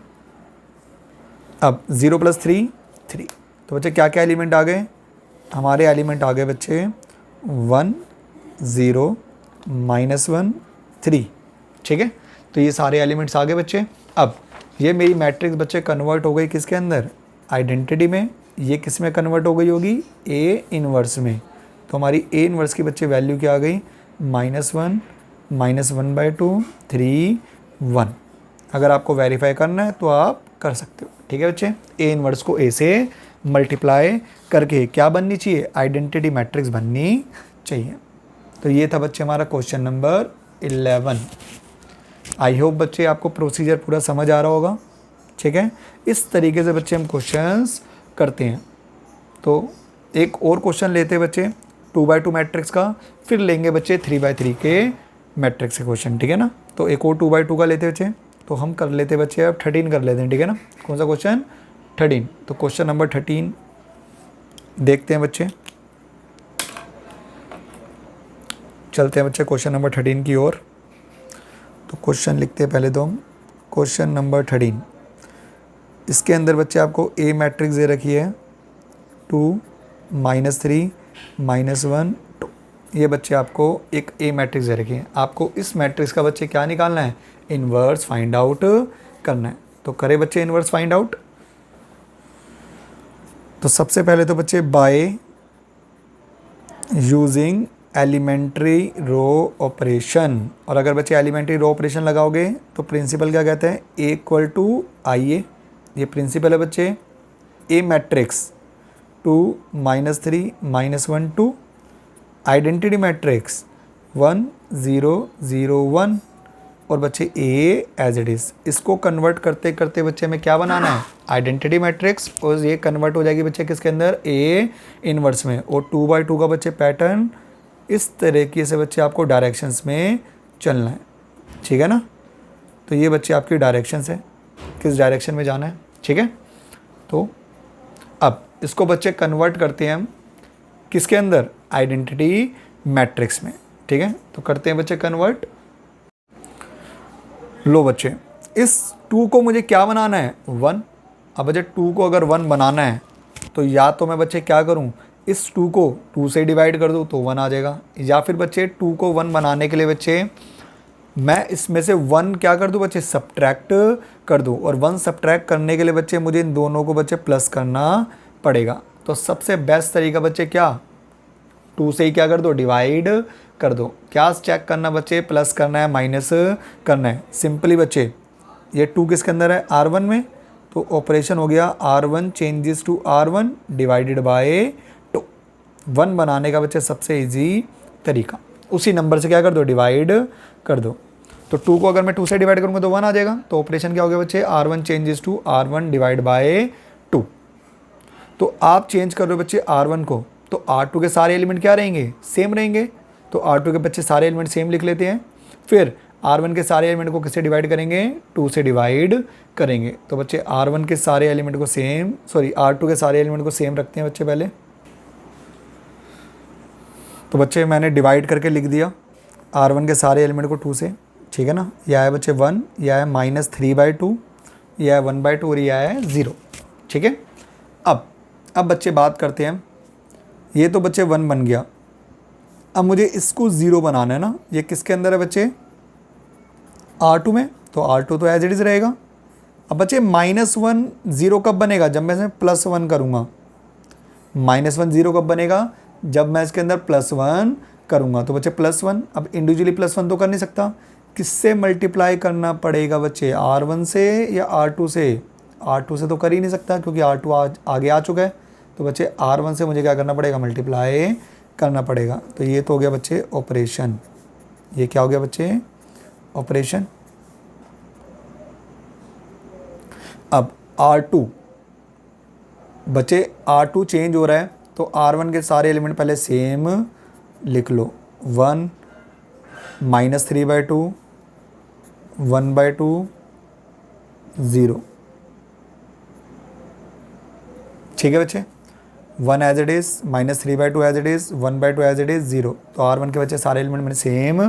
अब 0 + 3 3। तो बच्चे क्या क्या एलिमेंट आ गए, हमारे एलिमेंट आ गए बच्चे 1 0 -1 3, ठीक है। तो ये सारे एलिमेंट्स आ गए बच्चे। अब ये मेरी मैट्रिक्स बच्चे कन्वर्ट हो गई किसके अंदर, आइडेंटिटी में। ये किस में कन्वर्ट हो गई होगी, A इनवर्स में। तो हमारी A इनवर्स की बच्चे वैल्यू क्या आ गई, -1 -1/2 3 1। अगर आपको वेरीफाई करना है तो आप कर सकते हो, ठीक है बच्चे। A इनवर्स को A से मल्टीप्लाई करके क्या बननी चाहिए, आइडेंटिटी मैट्रिक्स बननी चाहिए। तो ये था बच्चे हमारा क्वेश्चन नंबर 11। आई होप बच्चे आपको प्रोसीजर पूरा समझ आ रहा होगा, ठीक है। इस तरीके से बच्चे हम क्वेश्चंस करते हैं। तो एक और क्वेश्चन लेते हैं बच्चे 2x2 मैट्रिक्स का, फिर लेंगे बच्चे 3x3 के मैट्रिक्स के क्वेश्चन, ठीक है ना। तो एक और 2x2 का लेते बच्चे, तो हम कर लेते बच्चे अब 13 कर लेते हैं, ठीक है ना। कौन सा क्वेश्चन, 13। तो क्वेश्चन नंबर 13 देखते हैं बच्चे, चलते हैं बच्चे क्वेश्चन नंबर 13 की ओर। तो क्वेश्चन लिखते हैं पहले तो हम, क्वेश्चन नंबर 13। इसके अंदर बच्चे आपको A मैट्रिक्स दे रखी है 2 -3 -1 2। ये बच्चे आपको एक A मैट्रिक्स दे रखी है। आपको इस मैट्रिक्स का बच्चे क्या निकालना है, इन्वर्स फाइंड आउट करना है। तो करें बच्चे इन्वर्स फाइंड आउट। तो सबसे पहले तो बच्चे by using elementary row operation. और अगर बच्चे एलिमेंट्री रो ऑपरेशन लगाओगे तो प्रिंसिपल क्या कहते हैं, A = IA। ये प्रिंसिपल है बच्चे। A मैट्रिक्स 2 -3 -1 2, आइडेंटिटी मैट्रिक्स 1 0 0 1, और बच्चे A एज इट इज़। इसको कन्वर्ट करते करते बच्चे हमें क्या बनाना है, आइडेंटिटी मैट्रिक्स, और ये कन्वर्ट हो जाएगी बच्चे किसके अंदर, A इनवर्स में। और 2x2 का बच्चे पैटर्न इस तरीके से बच्चे आपको डायरेक्शंस में चलना है, ठीक है ना। तो ये बच्चे आपकी डायरेक्शंस है, किस डायरेक्शन में जाना है, ठीक है। तो अब इसको बच्चे कन्वर्ट करते हैं हम किसके अंदर, आइडेंटिटी मैट्रिक्स में, ठीक है। तो करते हैं बच्चे कन्वर्ट। लो बच्चे, इस 2 को मुझे क्या बनाना है, 1, अब बच्चे 2 को अगर 1 बनाना है तो या तो मैं बच्चे क्या करूं, इस 2 को 2 से डिवाइड कर दूं तो 1 आ जाएगा, या फिर बच्चे 2 को 1 बनाने के लिए बच्चे मैं इसमें से 1 क्या कर दूं बच्चे, सब्ट्रैक्ट कर दूं, और 1 सब्ट्रैक्ट करने के लिए बच्चे मुझे इन दोनों को बच्चे प्लस करना पड़ेगा। तो सबसे बेस्ट तरीका बच्चे क्या, 2 से ही क्या कर दो, डिवाइड कर दो। क्या चेक करना बच्चे, प्लस करना है माइनस करना है, सिंपली बच्चे ये 2 किसके अंदर है, R1 में, तो ऑपरेशन हो गया R1 changes to R1 divided by 2। 1 बनाने का बच्चे सबसे इजी तरीका, उसी नंबर से क्या कर दो, डिवाइड कर दो। तो 2 को अगर मैं 2 से डिवाइड करूँगा तो 1 आ जाएगा, तो ऑपरेशन क्या हो गया बच्चे, R1 changes to R1 divide by 2। तो आप चेंज कर रहे हो बच्चे R1 को, तो R2 के सारे एलिमेंट क्या रहेंगे, सेम रहेंगे, तो R2 के बच्चे सारे एलिमेंट सेम लिख लेते हैं। फिर R1 के सारे एलिमेंट को किससे डिवाइड करेंगे, 2 से डिवाइड करेंगे। तो बच्चे R1 के सारे एलिमेंट को सेम, R2 के सारे एलिमेंट को सेम रखते हैं बच्चे पहले। तो बच्चे मैंने डिवाइड करके लिख दिया R1 के सारे एलिमेंट को 2 से, ठीक है ना। यह है बच्चे 1, यह है -3/2, यह है 1/2 और यह है 0, ठीक है। अब बच्चे बात करते हैं, ये तो बच्चे 1 बन गया, अब मुझे इसको 0 बनाना है ना। ये किसके अंदर है बच्चे, R2 में, तो R2 तो एज इट इज़ रहेगा। अब बच्चे -1 0 कब बनेगा, जब मैं इसमें +1 करूँगा। -1 0 कब बनेगा, जब मैं इसके अंदर +1 करूँगा। तो बच्चे +1, अब इंडिविजुअली +1 तो कर नहीं सकता, किससे मल्टीप्लाई करना पड़ेगा बच्चे, R1 से या R2 से। R2 से तो कर ही नहीं सकता क्योंकि R2 आगे आ चुका है, तो बच्चे R1 से मुझे क्या करना पड़ेगा, मल्टीप्लाई करना पड़ेगा। तो ये तो हो गया बच्चे ऑपरेशन, ये क्या हो गया बच्चे, ऑपरेशन। अब R2 बच्चे R2 चेंज हो रहा है, तो R1 के सारे एलिमेंट पहले सेम लिख लो, 1 -3/2 1/2 0, ठीक है बच्चे। 1 as it is, -3/2 as it is, 1/2 as it is 0। तो R1 के बच्चे सारे एलिमेंट मैंने सेम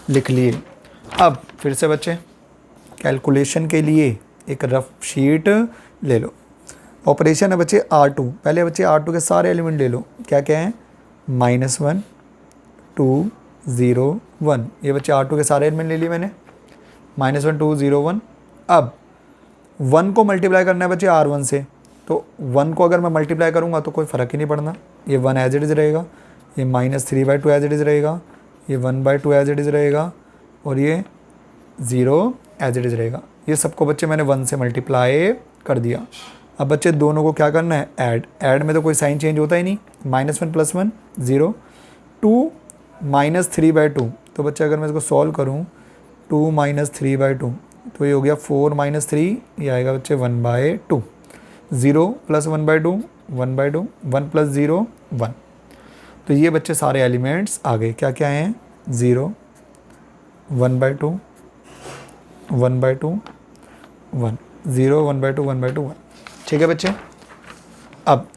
लिख लिए। अब फिर से बच्चे कैलकुलेशन के लिए एक रफ शीट ले लो। ऑपरेशन है बच्चे R2, पहले बच्चे R2 के सारे एलिमेंट ले लो, क्या क्या हैं, -1 2 0 1, ये बच्चे R2 के सारे एलिमेंट ले लिए मैंने, -1 2 0 1। अब 1 को मल्टीप्लाई करना है बच्चे R1 से, तो 1 को अगर मैं मल्टीप्लाई करूँगा तो कोई फ़र्क ही नहीं पड़ना, ये 1 एज इट इज़ रहेगा, ये -3/2 एज इट इज़ रहेगा, ये 1/2 एज इट इज़ रहेगा, और ये 0 एज इट इज़ रहेगा। ये सबको बच्चे मैंने 1 से मल्टीप्लाई कर दिया। अब बच्चे दोनों को क्या करना है, ऐड में तो कोई साइन चेंज होता ही नहीं, -1 + 1 0, 2 -3/2। तो बच्चे अगर मैं इसको सॉल्व करूँ, 2 -3/2, तो ये हो गया 4 - 3, ये आएगा बच्चे 1/2, 0 + 1/2 1/2, 1 + 0 1। तो ये बच्चे सारे एलिमेंट्स आ गए, क्या क्या हैं, 0 1/2 1/2 1, 0 1/2 1/2 1, ठीक है बच्चे। अब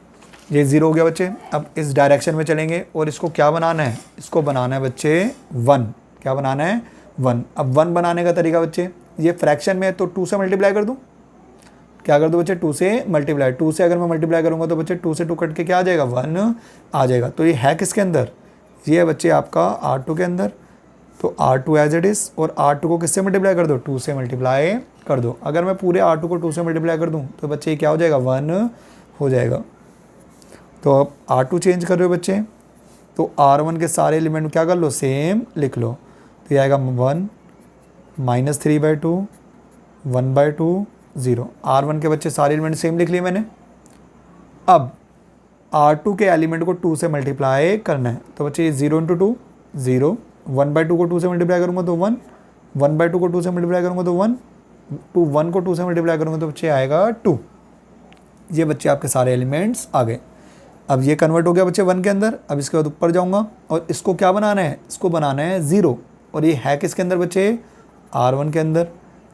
ये 0 हो गया बच्चे, अब इस डायरेक्शन में चलेंगे और इसको क्या बनाना है, इसको बनाना है बच्चे 1, क्या बनाना है 1। अब 1 बनाने का तरीका बच्चे, ये फ्रैक्शन में है तो 2 से मल्टीप्लाई कर दूँ, क्या कर दो बच्चे 2 से मल्टीप्लाई, 2 से अगर मैं मल्टीप्लाई करूँगा तो बच्चे 2 से 2 कट के क्या आ जाएगा, 1 आ जाएगा। तो ये है किसके अंदर, ये है बच्चे आपका R2 के अंदर, तो R2 एज इट इज़, और R2 को किससे मल्टीप्लाई कर दो, 2 से मल्टीप्लाई कर दो। अगर मैं पूरे R2 को 2 से मल्टीप्लाई कर दूँ तो बच्चे ये क्या हो जाएगा, 1 हो जाएगा। तो अब R2 चेंज कर रहे हो बच्चे, तो R1 के सारे एलिमेंट क्या कर लो, सेम लिख लो, तो ये आएगा 1 -3/2 1/2 0। R1 के बच्चे सारे एलिमेंट सेम लिख लिए मैंने। अब R2 के एलिमेंट को 2 से मल्टीप्लाई करना है, तो बच्चे 0 × 2 0, 1/2 को 2 से मल्टीप्लाई करूँगा तो 1, 1/2 को 2 से मल्टीप्लाई करूँगा तो 1, 1 को 2 से मल्टीप्लाई करूँगा तो बच्चे आएगा 2। ये बच्चे आपके सारे एलिमेंट्स आ गए। अब ये कन्वर्ट हो गया बच्चे 1 के अंदर। अब इसके बाद ऊपर जाऊँगा और इसको क्या बनाना है, इसको बनाना है 0, और ये है किसके अंदर बच्चे, R1 के अंदर,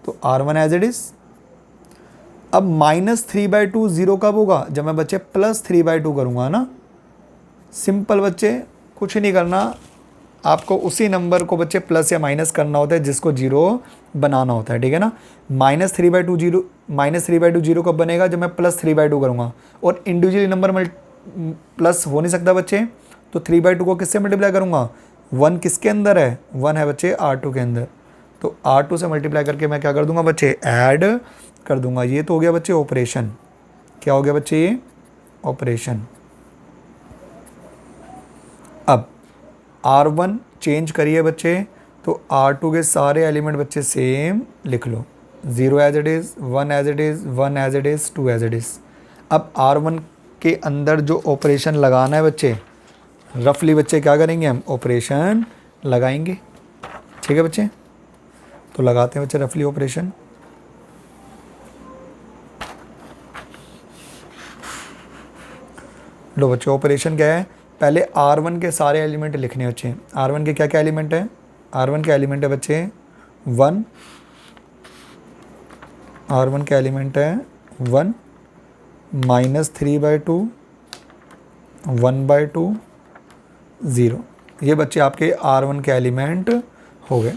तो R1 एज इट इज़। अब -3/2 0 कब होगा, जब मैं बच्चे +3/2 करूँगा ना। सिंपल बच्चे, कुछ नहीं करना, आपको उसी नंबर को बच्चे प्लस या माइनस करना होता है जिसको जीरो बनाना होता है, ठीक है ना। -3/2 जीरो कब बनेगा, जब मैं +3/2 करूँगा, और इंडिविजुअली नंबर प्लस हो नहीं सकता बच्चे, तो 3/2 को किससे मल्टीप्लाई करूँगा, 1 किसके अंदर है, 1 है बच्चे R2 के अंदर, तो R2 से मल्टीप्लाई करके मैं क्या कर दूंगा बच्चे, ऐड कर दूंगा। ये तो हो गया बच्चे ऑपरेशन। क्या हो गया बच्चे, ये ऑपरेशन। अब R1 चेंज करिए बच्चे, तो R2 के सारे एलिमेंट बच्चे सेम लिख लो, 0 as it is, 1 as it is, 1 as it is, 2 as it is. अब R1 के अंदर जो ऑपरेशन लगाना है बच्चे, रफली बच्चे क्या करेंगे, हम ऑपरेशन लगाएंगे, ठीक है बच्चे। तो लगाते हैं बच्चे रफली ऑपरेशन। लो बच्चे ऑपरेशन क्या है, पहले R1 के सारे एलिमेंट लिखने बच्चे। R1 के क्या क्या एलिमेंट है, R1 के एलिमेंट है बच्चे 1, R1 के एलिमेंट है 1, -3/2, 1/2, 0। ये बच्चे आपके R1 के एलिमेंट हो गए।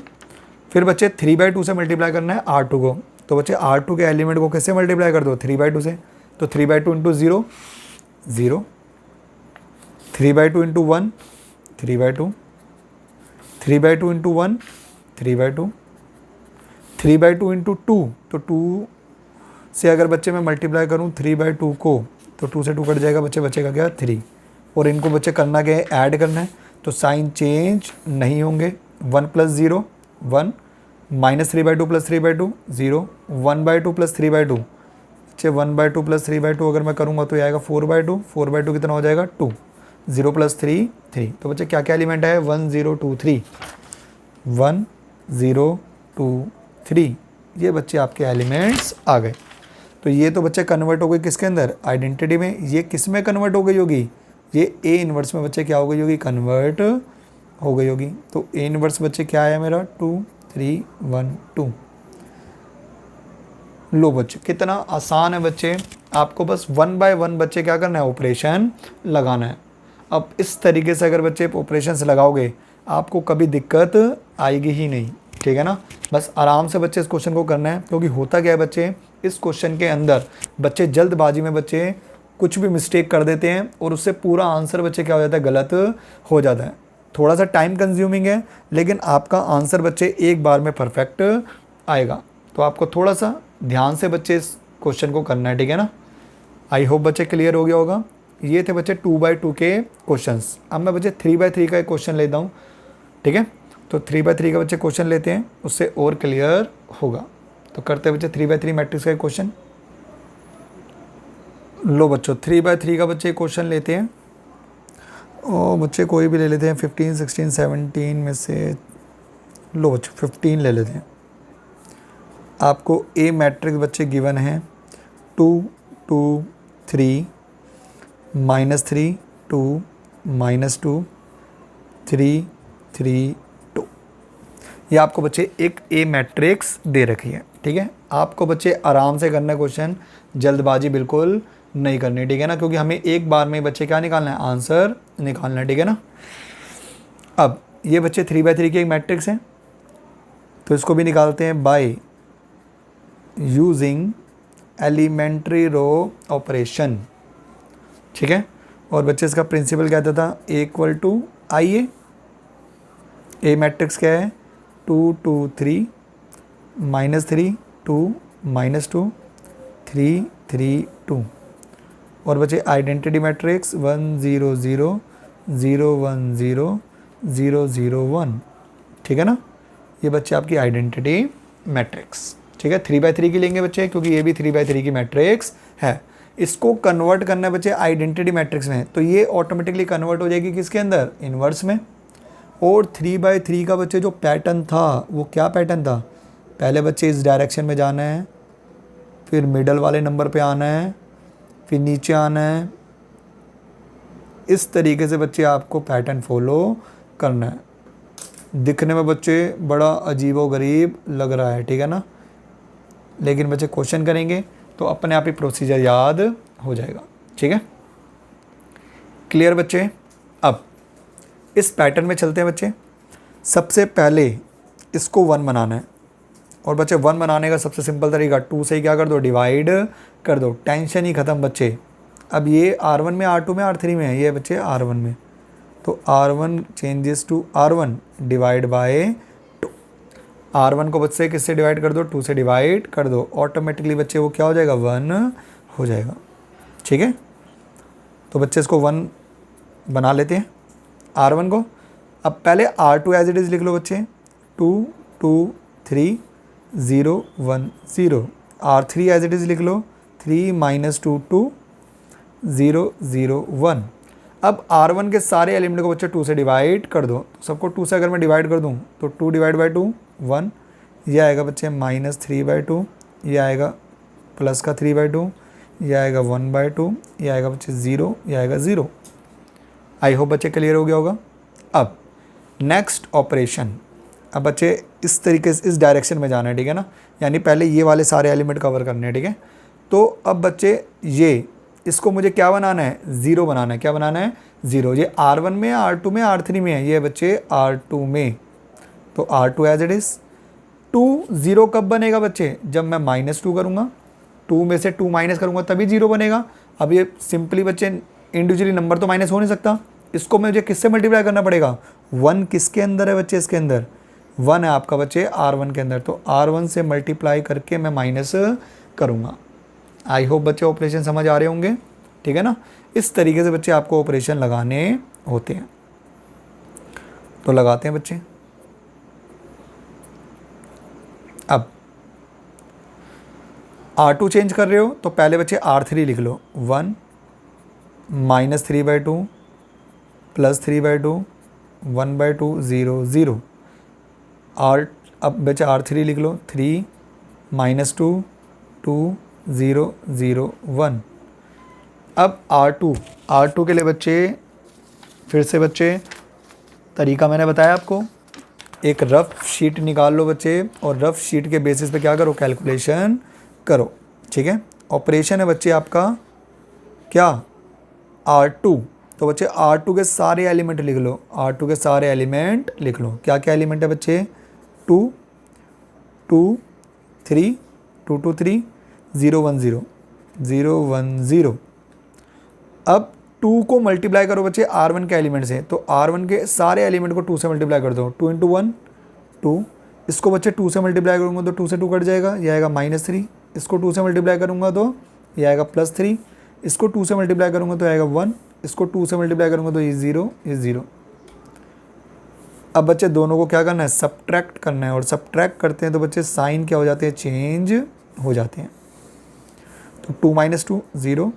फिर बच्चे 3/2 से मल्टीप्लाई करना है R2 को, तो बच्चे R2 के एलिमेंट को किससे मल्टीप्लाई कर दो, 3/2 से, तो 3/2 इंटू 0, 0, 3/2 इंटू 1, 3/2, 3/2 इंटू 1, 3/2, 3/2 इंटू 2, तो 2 से अगर बच्चे मैं मल्टीप्लाई करूँ 3/2 को, तो 2 से 2 कट जाएगा बच्चे, बचेगा क्या, 3। और इनको बच्चे करना क्या है, ऐड करना है, तो साइन चेंज नहीं होंगे, 1 + 0 1, -3/2 + 3/2 0, 1/2 + 3/2 बच्चे, 1/2 + 3/2 अगर मैं करूँगा तो ये आएगा 4/2, 4/2 कितना हो जाएगा 2, 0 + 3 3। तो बच्चे क्या क्या एलिमेंट है, 1 0 2 3, 1 0 2 3, ये बच्चे आपके एलिमेंट्स आ गए। तो ये तो बच्चे कन्वर्ट हो गए किसके अंदर, आइडेंटिटी में। ये किस में कन्वर्ट हो गई होगी, ये A इन्वर्स में बच्चे क्या हो गई होगी, कन्वर्ट हो गई होगी। तो A इन्वर्स बच्चे क्या आया मेरा, 2 3 1 2। लो बच्चे कितना आसान है बच्चे, आपको बस 1 बाय 1 बच्चे क्या करना है, ऑपरेशन लगाना है। अब इस तरीके से अगर बच्चे ऑपरेशन से लगाओगे आपको कभी दिक्कत आएगी ही नहीं, ठीक है ना। बस आराम से बच्चे इस क्वेश्चन को करना है, क्योंकि होता क्या है बच्चे, इस क्वेश्चन के अंदर बच्चे जल्दबाजी में बच्चे कुछ भी मिस्टेक कर देते हैं और उससे पूरा आंसर बच्चे क्या हो जाता है, गलत हो जाता है। थोड़ा सा टाइम कंज्यूमिंग है, लेकिन आपका आंसर बच्चे एक बार में परफेक्ट आएगा। तो आपको थोड़ा सा ध्यान से बच्चे इस क्वेश्चन को करना है, ठीक है ना। आई होप बच्चे क्लियर हो गया होगा। ये थे बच्चे 2/2 के क्वेश्चंस। अब मैं बच्चे 3/3 का एक क्वेश्चन लेता हूँ, ठीक है। तो 3/3 का बच्चे क्वेश्चन लेते हैं, उससे और क्लियर होगा। तो करते हैं बच्चे 3/3 मैट्रिक्स का एक क्वेश्चन। लो बच्चों 3/3 का बच्चे क्वेश्चन लेते हैं, और बच्चे कोई भी ले लेते हैं, 15 16 17 में से। लो बच्चों 15 ले लेते हैं। आपको ए मैट्रिक्स बच्चे गिवन है 2 2 3 -3 2 -2 3 3 2। ये आपको बच्चे एक ए मैट्रिक्स दे रखी है, ठीक है। आपको बच्चे आराम से करना है क्वेश्चन, जल्दबाजी बिल्कुल नहीं करनी, ठीक है ना, क्योंकि हमें एक बार में बच्चे क्या निकालना है, आंसर निकालना है, ठीक है ना। अब ये बच्चे 3/3 की एक मैट्रिक्स है, तो इसको भी निकालते हैं by using elementary row operation, ठीक है। और बच्चे इसका प्रिंसिपल क्या था, A = आइए ए मैट्रिक्स क्या है, 2 2 3 -3 2 -2 3 3 2। और बच्चे आइडेंटिटी मैट्रिक्स 1 0 0 0 1 0 0 0 1, ठीक है ना। ये बच्चे आपकी आइडेंटिटी मैट्रिक्स, ठीक है। 3/3 की लेंगे बच्चे, क्योंकि ये भी 3/3 की मैट्रिक्स है। इसको कन्वर्ट करना है बच्चे आइडेंटिटी मैट्रिक्स में, तो ये ऑटोमेटिकली कन्वर्ट हो जाएगी किसके अंदर, इन्वर्स में। और 3/3 का बच्चे जो पैटर्न था वो क्या पैटर्न था, पहले बच्चे इस डायरेक्शन में जाना है, फिर मिडल वाले नंबर पे आना है, फिर नीचे आना है। इस तरीके से बच्चे आपको पैटर्न फॉलो करना है। दिखने में बच्चे बड़ा अजीबोगरीब लग रहा है, ठीक है ना, लेकिन बच्चे क्वेश्चन करेंगे तो अपने आप ही प्रोसीजर याद हो जाएगा, ठीक है। क्लियर बच्चे। अब इस पैटर्न में चलते हैं बच्चे, सबसे पहले इसको 1 बनाना है, और बच्चे 1 बनाने का सबसे सिंपल तरीका 2 से ही क्या कर दो, डिवाइड कर दो, टेंशन ही ख़त्म बच्चे। अब ये R1 में, R2 में, R3 में है, ये बच्चे R1 में, तो R1 changes to R1 divide by 2। R1 को बच्चे किससे डिवाइड कर दो, 2 से डिवाइड कर दो, ऑटोमेटिकली बच्चे वो क्या हो जाएगा, 1 हो जाएगा। ठीक है, तो बच्चे इसको 1 बना लेते हैं R1 को। अब पहले R2 एज इट इज़ लिख लो बच्चे, 2 2 3 0 1 0। R3 एज इट इज़ लिख लो, 3 - 2 2 0 0 1। अब R1 के सारे एलिमेंट को बच्चे 2 से डिवाइड कर दो, तो सबको 2 से अगर मैं डिवाइड कर दूँ तो 2 डिवाइड बाई 2 1, ये आएगा बच्चे -3/2, ये आएगा प्लस का 3/2, ये आएगा 1/2, ये आएगा बच्चे 0, ये आएगा 0। आई होप बच्चे क्लियर हो गया होगा। अब नेक्स्ट ऑपरेशन, अब बच्चे इस तरीके से इस डायरेक्शन में जाना है, ठीक है ना, यानी पहले ये वाले सारे एलिमेंट कवर करने हैं, ठीक है। तो अब बच्चे ये इसको मुझे क्या बनाना है, 0 बनाना है। क्या बनाना है, 0। ये R1 में, R2 में, R3 में है, ये बच्चे R2 में, तो R2 एज इट इज़। 2 0 कब बनेगा बच्चे, जब मैं -2 करूँगा, 2 में से 2 माइनस करूँगा तभी 0 बनेगा। अब ये सिंपली बच्चे इंडिविजुअली नंबर तो माइनस हो नहीं सकता, इसको मुझे किससे मल्टीप्लाई करना पड़ेगा, 1 किसके अंदर है बच्चे, इसके अंदर 1 है आपका बच्चे R1 के अंदर, तो R1 से मल्टीप्लाई करके मैं माइनस करूँगा। आई होप बच्चे ऑपरेशन समझ आ रहे होंगे, ठीक है ना। इस तरीके से बच्चे आपको ऑपरेशन लगाने होते हैं, तो लगाते हैं बच्चे। अब R2 चेंज कर रहे हो तो पहले बच्चे R3 लिख लो, 1 -3/2 +3/2 1/2 0 0। अब बच्चे R3 लिख लो, 3 -2 2 0 0 1। अब R2 के लिए बच्चे फिर से बच्चे तरीका मैंने बताया आपको, एक रफ़ शीट निकाल लो बच्चे, और रफ़ शीट के बेसिस पे क्या करो, कैलकुलेशन करो। ठीक है, ऑपरेशन है बच्चे आपका क्या, R2, तो बच्चे R2 के सारे एलिमेंट लिख लो, R2 के सारे एलिमेंट लिख लो। क्या क्या एलिमेंट है बच्चे, 2 2 3 2 2 3 0 1 0 0 1 0। अब 2 को मल्टीप्लाई करो बच्चे R1 के एलिमेंट से, तो R1 के सारे एलिमेंट को 2 से मल्टीप्लाई कर दो, 2 × 1 2। इसको बच्चे 2 से मल्टीप्लाई करूँगा तो 2 से 2 कट जाएगा, ये आएगा -3। इसको 2 से मल्टीप्लाई करूँगा तो ये आएगा +3। इसको 2 से मल्टीप्लाई करूँगा तो आएगा 1। इसको 2 से मल्टीप्लाई करूँगा तो ये 0 ये 0। अब बच्चे दोनों को क्या करना है, सब्ट्रैक्ट करना है, और सब्ट्रैक्ट करते हैं तो बच्चे साइन क्या हो जाते हैं, चेंज हो जाते हैं। तो 2 - 2 0,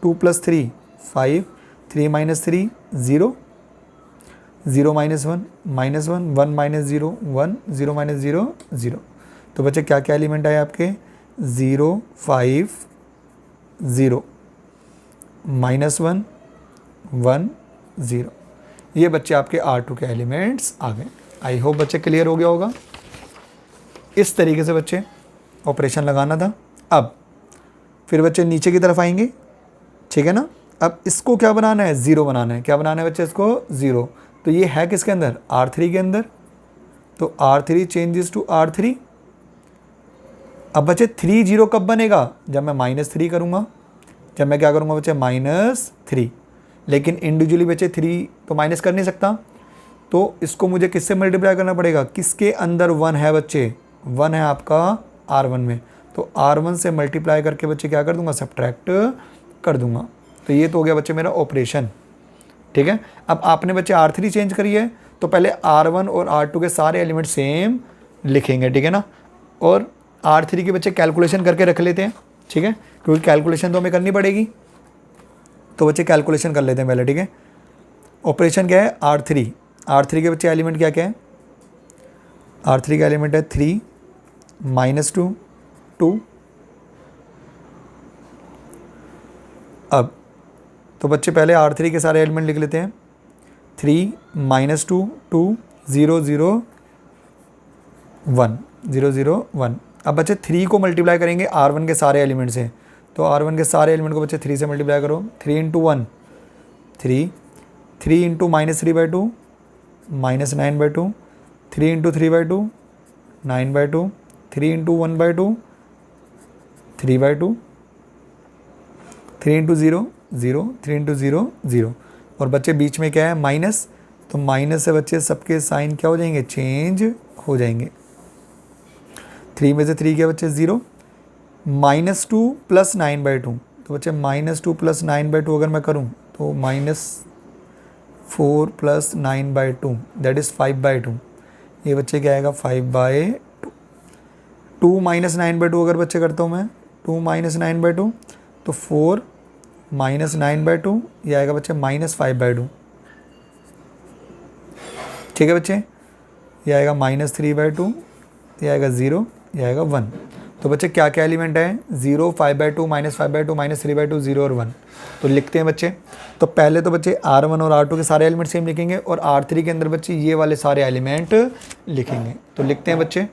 2 + 3 5, 3 - 3 0, 0 - 1 -1 1 - 0 1 0 - 0 0। तो बच्चे क्या क्या एलिमेंट आए आपके, 0 5 0 -1 1 0। ये बच्चे आपके R2 के एलिमेंट्स आ गए। आई होप बच्चे क्लियर हो गया होगा। इस तरीके से बच्चे ऑपरेशन लगाना था। अब फिर बच्चे नीचे की तरफ आएंगे, ठीक है ना। अब इसको क्या बनाना है, 0 बनाना है। क्या बनाना है बच्चे, इसको 0। तो ये है किसके अंदर, R3 के अंदर, तो R3 चेंजेस टू R3। अब बच्चे 3 0 कब बनेगा, जब मैं -3 करूँगा, जब मैं क्या करूँगा बच्चे, -3। लेकिन इंडिविजुअली बच्चे 3 तो माइनस कर नहीं सकता, तो इसको मुझे किससे मल्टीप्लाई करना पड़ेगा, किसके अंदर 1 है बच्चे, 1 है आपका R1 में, तो R1 से मल्टीप्लाई करके बच्चे क्या कर दूंगा, सब्ट्रैक्ट कर दूंगा। तो ये तो हो गया बच्चे मेरा ऑपरेशन, ठीक है। अब आपने बच्चे R3 चेंज करी है, तो पहले R1 और R2 के सारे एलिमेंट सेम लिखेंगे, ठीक है ना। और R3 के बच्चे कैलकुलेशन करके रख लेते हैं, ठीक है, क्योंकि कैलकुलेशन तो हमें करनी पड़ेगी। तो बच्चे कैलकुलेशन कर लेते हैं पहले, ठीक है। ऑपरेशन क्या है, R3 के बच्चे एलिमेंट क्या क्या है, R3 का एलिमेंट है 3 -2 2। अब तो बच्चे पहले R3 के सारे एलिमेंट लिख लेते हैं, 3 -2 2 0 0 1 0 0 1। अब बच्चे 3 को मल्टीप्लाई करेंगे R1 के सारे एलिमेंट से, तो R1 के सारे एलिमेंट को बच्चे 3 से मल्टीप्लाई करो, 3 × 1 3 3 × -3/2 -9/2 3 इंटू 3/2 9/2, 3 इंटू 1/2 3/2, 3 इंटू 0 0, 3 इंटू 0 0। और बच्चे बीच में क्या है माइनस, तो माइनस से बच्चे सबके साइन क्या हो जाएंगे, चेंज हो जाएंगे। 3 में से 3 क्या बच्चे 0, -2 प्लस 9/2, तो बच्चे -2 प्लस 9/2 अगर मैं करूँ तो -4 प्लस 9/2 दैट इज़ 5/2। ये बच्चे क्या आएगा 5/2। 2 माइनस 9/2 अगर बच्चे करता हूँ मैं, 2 माइनस 9/2 तो 4 माइनस 9/2, ये आएगा बच्चे -5/2। ठीक है बच्चे, ये आएगा -3/2, ये आएगा 0, ये आएगा 1। तो बच्चे क्या क्या एलिमेंट है 0, 5/2, -5/2, -3/2, 0 और 1। तो लिखते हैं बच्चे। तो पहले तो बच्चे R1 और R2 के सारे एलिमेंट सेम लिखेंगे और R3 के अंदर बच्चे ये वाले सारे एलिमेंट लिखेंगे। तो लिखते हैं बच्चे।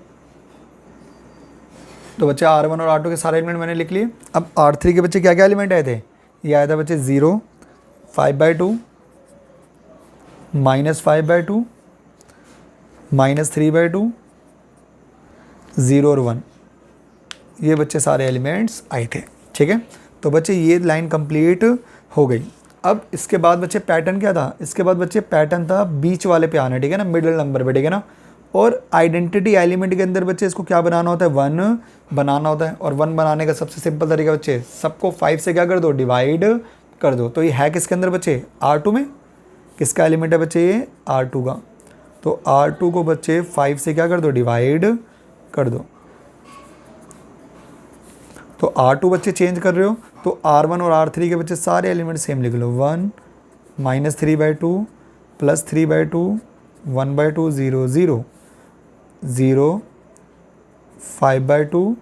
तो बच्चे R1 और R2 के सारे एलिमेंट मैंने लिख लिए। अब R3 के बच्चे क्या क्या एलिमेंट आए थे, ये आया था बच्चे 0, 5/2, -5/2, -3/2, 0 और 1। ये बच्चे सारे एलिमेंट्स आए थे। ठीक है, तो बच्चे ये लाइन कंप्लीट हो गई। अब इसके बाद बच्चे पैटर्न क्या था, इसके बाद बच्चे पैटर्न था बीच वाले पे आना, ठीक है ना, मिडिल नंबर पे, ठीक है ना। और आइडेंटिटी एलिमेंट के अंदर बच्चे इसको क्या बनाना होता है, 1 बनाना होता है। और 1 बनाने का सबसे सिंपल तरीका बच्चे, सबको 5 से क्या कर दो, डिवाइड कर दो। तो ये है किसके अंदर बच्चे, R2 में। किसका एलिमेंट है बच्चे, ये R2 का। तो R2 को बच्चे 5 से क्या कर दो, डिवाइड कर दो। तो R2 बच्चे चेंज कर रहे हो तो R1 और R3 के बच्चे सारे एलिमेंट सेम लिख लो। 1 -3/2 प्लस 3/2 1/2 0 0 0 5/2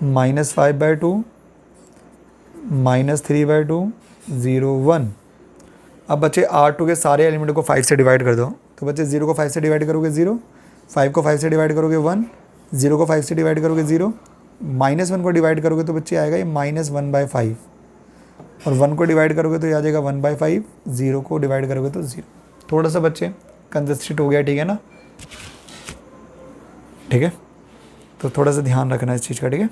-5/2 -3/2 0 1। अब बच्चे R2 के सारे एलिमेंट को 5 से डिवाइड कर दो। तो बच्चे 0 को 5 से डिवाइड करोगे 0, 5 को 5 से डिवाइड करोगे 1, 0 को 5 से डिवाइड करोगे 0, -1 को डिवाइड करोगे तो बच्चे आएगा ये -1/5। और 1 को डिवाइड करोगे तो ये आ जाएगा 1/5, 0 को डिवाइड करोगे तो 0। थोड़ा सा बच्चे कंजस्टेड हो गया, ठीक है ना, ठीक है। तो थोड़ा सा ध्यान रखना इस चीज़ का, ठीक है।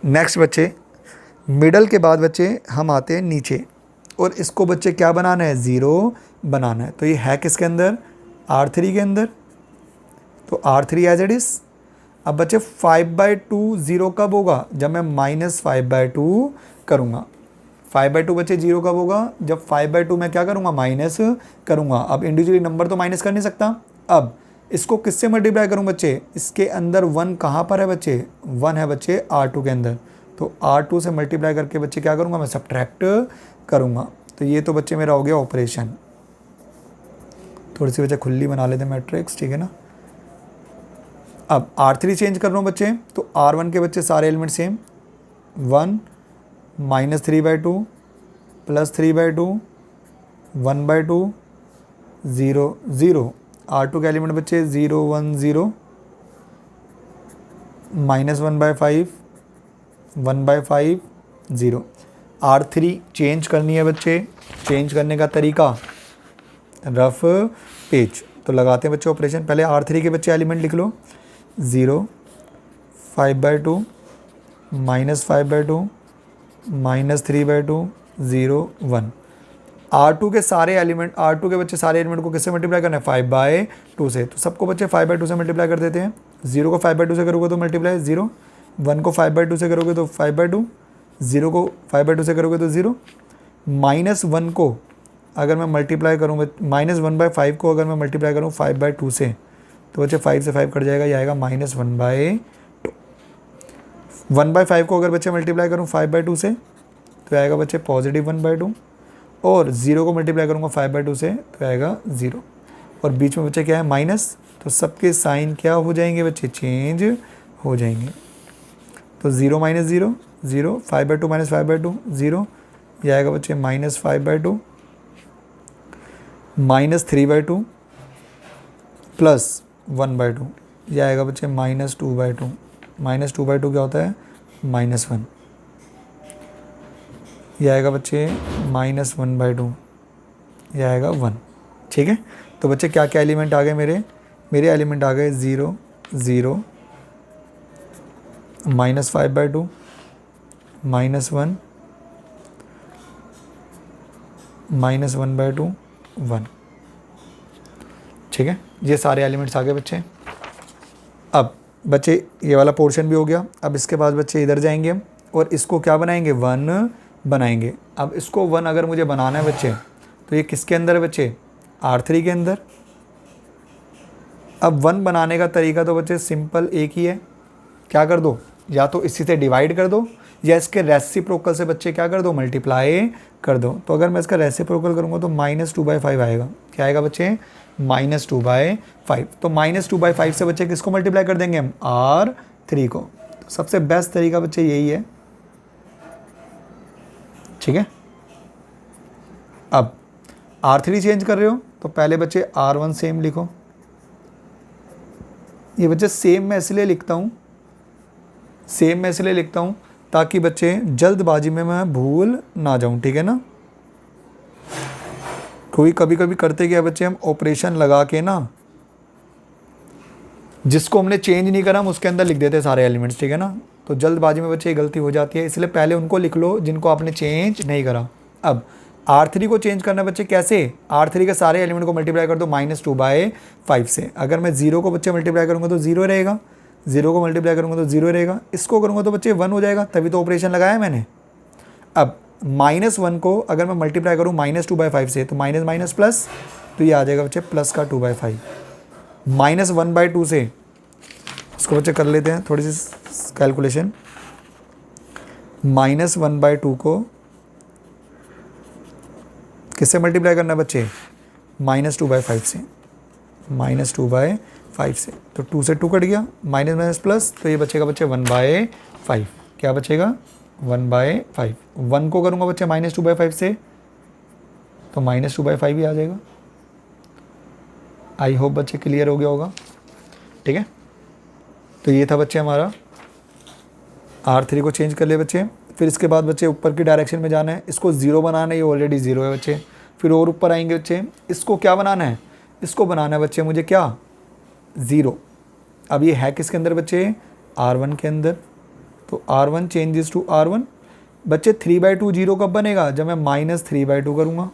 नेक्स्ट बच्चे मिडल के बाद बच्चे हम आते हैं नीचे, और इसको बच्चे क्या बनाना है, 0 बनाना है। तो ये है किसके अंदर, R3 के अंदर। तो R3 एज इट इज़। अब बच्चे 5/2 0 कब होगा, जब मैं -5/2 करूँगा। 5/2 बच्चे 0 कब होगा, जब 5/2 मैं क्या करूँगा, माइनस करूँगा। अब इंडिविजुअली नंबर तो माइनस कर नहीं सकता। अब इसको किससे मल्टीप्लाई करूँ बच्चे, इसके अंदर 1 कहाँ पर है बच्चे, 1 है बच्चे R2 के अंदर। तो R2 से मल्टीप्लाई करके बच्चे क्या करूँगा, मैं सब्ट्रैक्ट करूँगा। तो ये तो बच्चे मेरा हो गया ऑपरेशन। थोड़ी सी बच्चे खुली बना लेते हैं मैट्रिक्स, ठीक है ना। अब R3 चेंज कर रहा हूँ बच्चे, तो R1 के बच्चे सारे एलिमेंट सेम, 1 -3/2 प्लस 3/2 1/2 0 0। R2 के एलिमेंट बच्चे 0 1 0 -1/5 1/5 0। R3 चेंज करनी है बच्चे, चेंज करने का तरीका रफ पेज। तो लगाते हैं बच्चे ऑपरेशन। पहले R3 के बच्चे एलिमेंट लिख लो, 0 5/2 -5/2 -3/2 0 1। R2 के सारे एलिमेंट, R2 के बच्चे सारे एलिमेंट को किससे मल्टीप्लाई करना है, 5/2 से। तो सबको बच्चे 5/2 से मल्टीप्लाई कर देते हैं। 0 को 5/2 से करोगे तो मल्टीप्लाई 0, 1 को 5/2 से करोगे तो 5/2, 0 को 5/2 से करोगे तो 0। -1 को अगर मैं मल्टीप्लाई करूँ, -1/5 को अगर मैं मल्टीप्लाई करूँ 5/2 से, तो बच्चे 5 से 5 कट जाएगा, ये आएगा -1/2। 1/5 को अगर बच्चे मल्टीप्लाई करूँ 5/2 से, तो आएगा बच्चे +1/2। और 0 को मल्टीप्लाई करूँगा 5/2 से, तो आएगा 0। और बीच में बच्चे क्या है, माइनस। तो सबके साइन क्या हो जाएंगे बच्चे, चेंज हो जाएंगे। तो 0 -0 0, 5/2 -5/2 0, ये आएगा बच्चे -5/2 -3/2 प्लस 1/2, ये आएगा बच्चे -2/2। -2/2 क्या होता है, -1, ये आएगा बच्चे -1/2, ये आएगा 1। ठीक है, तो बच्चे क्या क्या एलिमेंट आ गए मेरे एलिमेंट आ गए 0 0 -5/2 -1 -1/2 1। ठीक है, ये सारे एलिमेंट्स आ गए बच्चे। अब बच्चे ये वाला पोर्शन भी हो गया। अब इसके बाद बच्चे इधर जाएंगे हम और इसको क्या बनाएंगे 1 बनाएंगे। अब इसको 1 अगर मुझे बनाना है बच्चे तो ये किसके अंदर है बच्चे R3 के अंदर। अब 1 बनाने का तरीका तो बच्चे सिंपल एक ही है, क्या कर दो या तो इसी से डिवाइड कर दो या इसके रेसिप्रोकल से बच्चे क्या कर दो मल्टीप्लाई कर दो। तो अगर मैं इसका रेसिप्रोकल करूँगा तो -2/5 आएगा। क्या आएगा बच्चे -2/5। तो -2/5 से बच्चे किसको मल्टीप्लाई कर देंगे हम R3 को। तो सबसे बेस्ट तरीका बच्चे यही है। ठीक है, अब R3 चेंज कर रहे हो तो पहले बच्चे R1 सेम लिखो। ये बच्चे सेम मैं इसलिए लिखता हूँ ताकि बच्चे जल्दबाजी में मैं भूल ना जाऊँ। ठीक है ना, कोई कभी कभी करते क्या बच्चे हम ऑपरेशन लगा के ना जिसको हमने चेंज नहीं करा हम उसके अंदर लिख देते सारे एलिमेंट्स। ठीक है ना, तो जल्दबाजी में बच्चे ये गलती हो जाती है, इसलिए पहले उनको लिख लो जिनको आपने चेंज नहीं करा। अब R3 को चेंज करना बच्चे कैसे, R3 के सारे एलिमेंट को मल्टीप्लाई कर दो -2/5 से। अगर मैं 0 को बच्चे मल्टीप्लाई करूँगा तो 0 रहेगा, 0 को मल्टीप्लाई करूँगा तो 0 रहेगा, इसको करूँगा तो बच्चे 1 हो जाएगा, तभी तो ऑपरेशन लगाया मैंने। अब -1 को अगर मैं मल्टीप्लाई करूँ -2/5 से तो माइनस माइनस प्लस, तो ये आ जाएगा बच्चे प्लस का 2/5। -1/2 से इसको बच्चे कर लेते हैं थोड़ी सी कैलकुलेशन। -1/2 को किससे मल्टीप्लाई करना है बच्चे -2/5 से, -2/5 से। तो 2 से 2 कट गया, माइनस माइनस प्लस, तो ये बचेगा बच्चे 1/5। क्या बचेगा 1/5। 1 को करूँगा बच्चे -2/5 से तो -2/5 ही आ जाएगा। आई होप बच्चे क्लियर हो गया होगा। ठीक है, तो ये था बच्चे हमारा R3 को चेंज कर ले बच्चे। फिर इसके बाद बच्चे ऊपर की डायरेक्शन में जाना है, इसको 0 बनाना है, ये ऑलरेडी 0 है बच्चे। फिर और ऊपर आएंगे बच्चे, इसको क्या बनाना है, इसको बनाना है बच्चे मुझे क्या 0। अब ये है किसके अंदर बच्चे R1 के अंदर, तो R1 चेंजेस टू R1 बच्चे 3/2 0 कब बनेगा, जब मैं -3/2 करूँगा।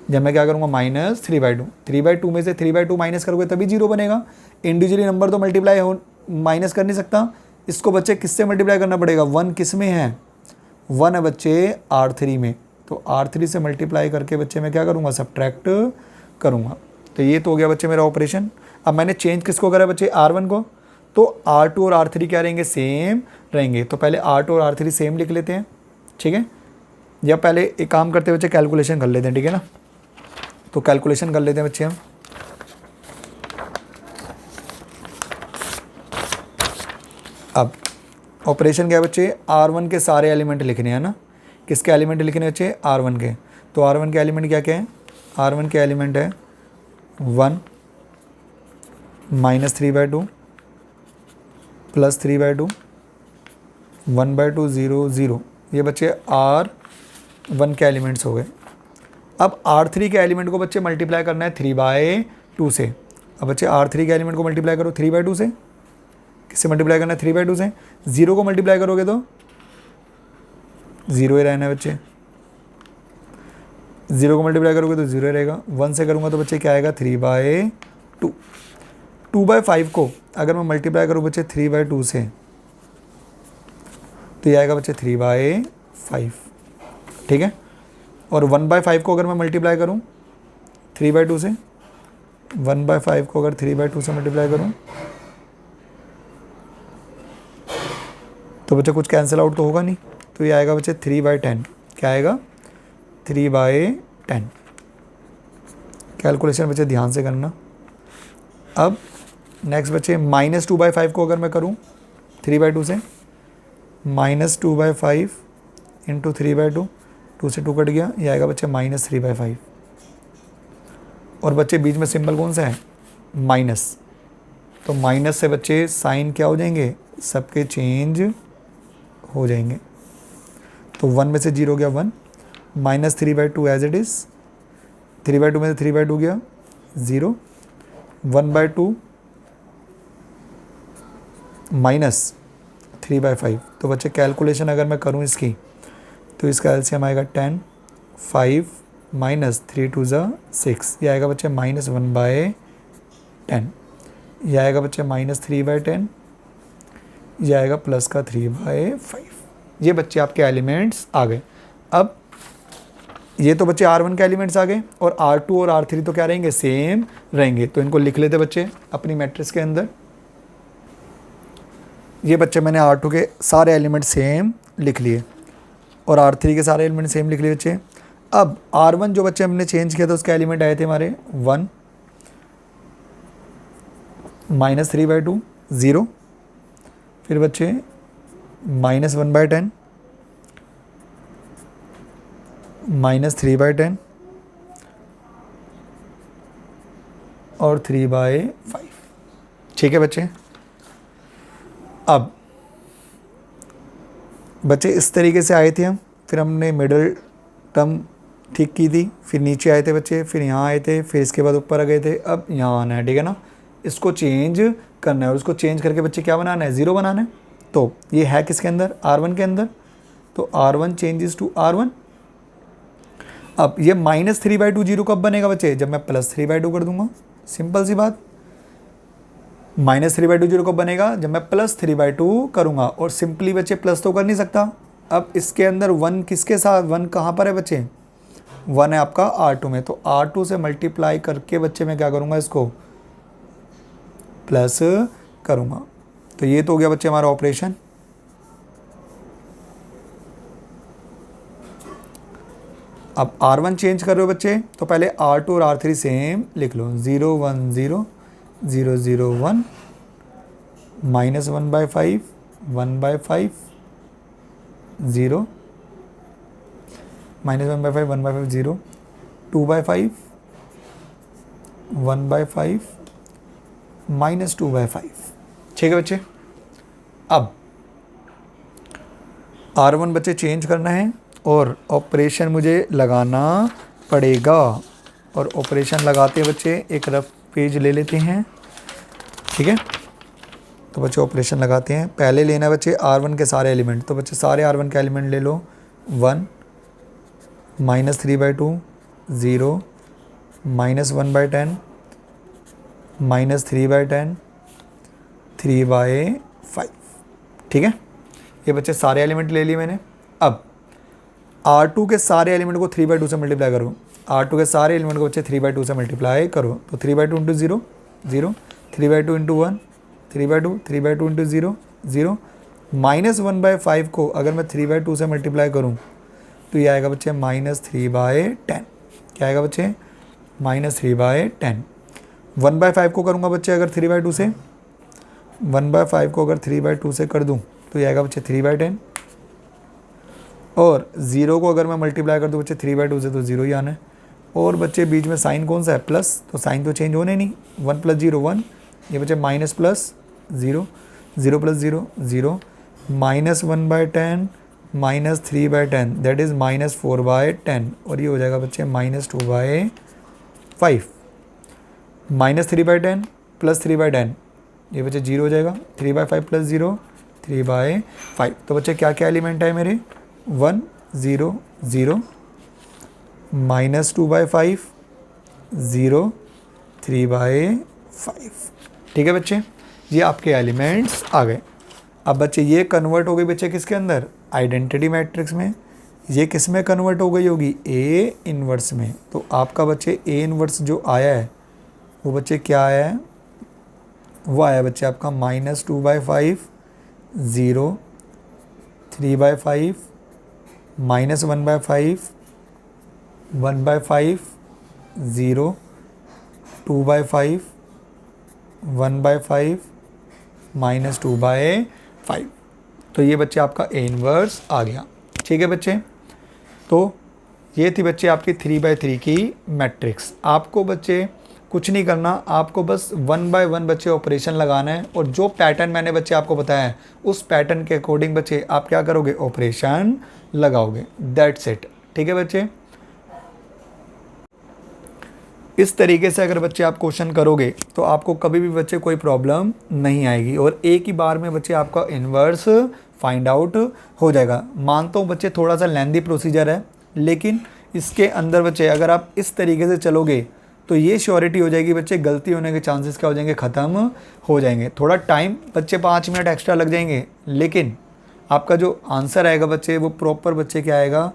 जब मैं क्या करूँगा -3/2, 3/2 में से 3/2 माइनस करोगे तभी 0 बनेगा। इंडिविजुअली नंबर तो मल्टीप्लाई हो माइनस कर नहीं सकता, इसको बच्चे किससे मल्टीप्लाई करना पड़ेगा, 1 किस में है, 1 है बच्चे R3 में। तो R3 से मल्टीप्लाई करके बच्चे मैं क्या करूँगा सब्ट्रैक्ट करूँगा। तो ये तो हो गया बच्चे मेरा ऑपरेशन। अब मैंने चेंज किसको करा बच्चे R1 को, तो R2 और R3 क्या रहेंगे सेम रहेंगे। तो पहले R2 और R3 सेम लिख लेते हैं। ठीक है, या पहले एक काम करते हैं बच्चे कैलकुलेशन कर लेते हैं। ठीक है ना, तो कैलकुलेशन कर लेते हैं बच्चे हम। अब ऑपरेशन क्या है बच्चे, R1 के सारे एलिमेंट लिखने हैं ना, किसके एलिमेंट लिखने बच्चे R1 के। तो R1 के एलिमेंट क्या क्या है, R1 के एलिमेंट है 1 -3/2 +3/2 1/2 0 0। ये बच्चे R1 के एलिमेंट्स हो गए। अब R3 के एलिमेंट को बच्चे मल्टीप्लाई करना है 3/2 से। अब बच्चे R3 के एलिमेंट को मल्टीप्लाई करो 3/2 से, किससे मल्टीप्लाई करना है 3/2 से। 0 को मल्टीप्लाई करोगे तो 0 ही रहना है बच्चे, 0 को मल्टीप्लाई करोगे तो 0 रहेगा। 1 से करूँगा तो बच्चे क्या आएगा 3/2। 2/5 को अगर मैं मल्टीप्लाई करूँ बच्चे 3/2 से तो ये आएगा बच्चे 3/5। ठीक है, और 1/5 को अगर मैं मल्टीप्लाई करूँ 3/2 से, 1/5 को अगर 3/2 से मल्टीप्लाई करूँ तो बच्चे कुछ कैंसिल आउट तो होगा नहीं, तो ये आएगा बच्चे 3/10। क्या आएगा 3/10। कैलकुलेशन बच्चे ध्यान से करना। अब नेक्स्ट बच्चे -2/5 को अगर मैं करूँ 3/2 से, -2/5 इंटू 3/2, 2 से 2 कट गया, ये आएगा बच्चे -3/5। और बच्चे बीच में सिंबल कौन सा है माइनस, तो माइनस से बच्चे साइन क्या हो जाएंगे सबके चेंज हो जाएंगे। तो 1 में से 0 गया 1, -3/2 एज इट इज़, 3/2 में से 3/2 गया 0, 1/2 माइनस 3/5। तो बच्चे कैलकुलेशन अगर मैं करूं इसकी तो इसका एलसीएम आएगा 10, 5 माइनस 3 2 ज़ा 6, ये आएगा बच्चे -1/10, ये आएगा बच्चे -3/10, ये आएगा प्लस का 3/5। ये बच्चे आपके एलिमेंट्स आ गए। अब ये तो बच्चे R1 के एलिमेंट्स आ गए और R2 और R3 तो क्या रहेंगे, सेम रहेंगे। तो इनको लिख लेते बच्चे अपनी मैट्रिक्स के अंदर। ये बच्चे मैंने R2 के सारे एलिमेंट सेम लिख लिए और R3 के सारे एलिमेंट सेम लिख लिए बच्चे। अब R1 जो बच्चे हमने चेंज किया था उसके एलिमेंट आए थे हमारे 1, -3/2 0, फिर बच्चे -1/10, -3/10 और 3/5। ठीक है बच्चे। अब बच्चे इस तरीके से आए थे हम, फिर हमने मिडल टर्म ठीक की थी, फिर नीचे आए थे बच्चे, फिर यहाँ आए थे, फिर इसके बाद ऊपर आ गए थे। अब यहाँ आना है, ठीक है ना, इसको चेंज करना है और उसको चेंज करके बच्चे क्या बनाना है, 0 बनाना है। तो ये है किसके अंदर, R1 के अंदर। तो R1 चेंजेस टू R1। अब ये -3/2 0 कब बनेगा बच्चे, जब मैं +3/2 कर दूंगा। सिंपल सी बात। -3/2 0 कब बनेगा, जब मैं +3/2 करूंगा। और सिंपली बच्चे प्लस तो कर नहीं सकता। अब इसके अंदर 1 किसके साथ, 1 कहाँ पर है बच्चे, 1 है आपका R2 में। तो R2 से मल्टीप्लाई करके बच्चे मैं क्या करूंगा, इसको प्लस करूंगा। तो ये तो हो गया बच्चे हमारा ऑपरेशन। अब R1 चेंज कर रहे हो बच्चे, तो पहले R2 और R3 सेम लिख लो। 0 1 0 0 0 1 -1/5 1/5 0 -1/5 1/5 0 2/5 1/5 -2/5। ठीक है बच्चे। अब R1 बच्चे चेंज करना है और ऑपरेशन मुझे लगाना पड़ेगा। और ऑपरेशन लगाते हैं बच्चे एक रफ पेज ले लेते हैं, ठीक है। तो बच्चे ऑपरेशन लगाते हैं। पहले लेना है बच्चे R1 के सारे एलिमेंट। तो बच्चे सारे R1 के एलिमेंट ले लो। 1 -3/2 0 -1/10 -3/10 3/5। ठीक है, ये बच्चे सारे एलिमेंट ले लिए मैंने। अब R2 के सारे एलिमेंट को 3/2 से मल्टीप्लाई करो। R2 के सारे एलिमेंट को बच्चे 3/2 से मल्टीप्लाई करो। तो 3/2 इंटू 0 0, 3/2 इंटू 1 3/2, 3/2 इंटू 0 0, -1/5 को अगर मैं 3/2 से मल्टीप्लाई करूँ तो ये आएगा बच्चे -3/10। क्या आएगा बच्चे, -3/10। 1/5 को करूँगा बच्चे अगर 3/2 से, 1/5 को अगर 3/2 से कर दूँ तो ये आएगा बच्चे 3/10। और 0 को अगर मैं मल्टीप्लाई कर दूँ बच्चे 3/2 से, तो 0 ही आना है। और बच्चे बीच में साइन कौन सा है, प्लस, तो साइन तो चेंज होने नहीं। 1 + 0 1, ये बच्चे माइनस प्लस 0 0 + 0 0, -1/10 -3/10 दैट इज़ -4/10। और ये हो जाएगा बच्चे -2/5। -3/10 + 3/10 ये बच्चे 0 हो जाएगा। 3/5 + 0 3/5। तो बच्चे क्या क्या एलिमेंट है मेरे, 1 0 0 -2/5 0 3/5। ठीक है बच्चे, ये आपके एलिमेंट्स आ गए। अब बच्चे ये कन्वर्ट हो गई बच्चे किसके अंदर, आइडेंटिटी मैट्रिक्स में। ये किस में कन्वर्ट हो गई होगी, ए इनवर्स में। तो आपका बच्चे ए इनवर्स जो आया है वो बच्चे क्या आया है, वो आया बच्चे आपका -2/5 0 3/5 -1/5 1/5 0 2/5 1/5 -2/5। तो ये बच्चे आपका ए इनवर्स आ गया। ठीक है बच्चे, तो ये थी बच्चे आपकी 3/3 की मैट्रिक्स। आपको बच्चे कुछ नहीं करना, आपको बस 1 बाय 1 बच्चे ऑपरेशन लगाना है। और जो पैटर्न मैंने बच्चे आपको बताया है उस पैटर्न के अकॉर्डिंग बच्चे आप क्या करोगे, ऑपरेशन लगाओगे। That's it. ठीक है बच्चे। इस तरीके से अगर बच्चे आप क्वेश्चन करोगे तो आपको कभी भी बच्चे कोई प्रॉब्लम नहीं आएगी और एक ही बार में बच्चे आपका इन्वर्स फाइंड आउट हो जाएगा। मानता हूँ बच्चे थोड़ा सा लेंदी प्रोसीजर है, लेकिन इसके अंदर बच्चे अगर आप इस तरीके से चलोगे तो ये श्योरिटी हो जाएगी बच्चे गलती होने के चांसेस क्या हो जाएंगे, ख़त्म हो जाएंगे। थोड़ा टाइम बच्चे 5 मिनट एक्स्ट्रा लग जाएंगे, लेकिन आपका जो आंसर आएगा बच्चे वो प्रॉपर बच्चे क्या आएगा,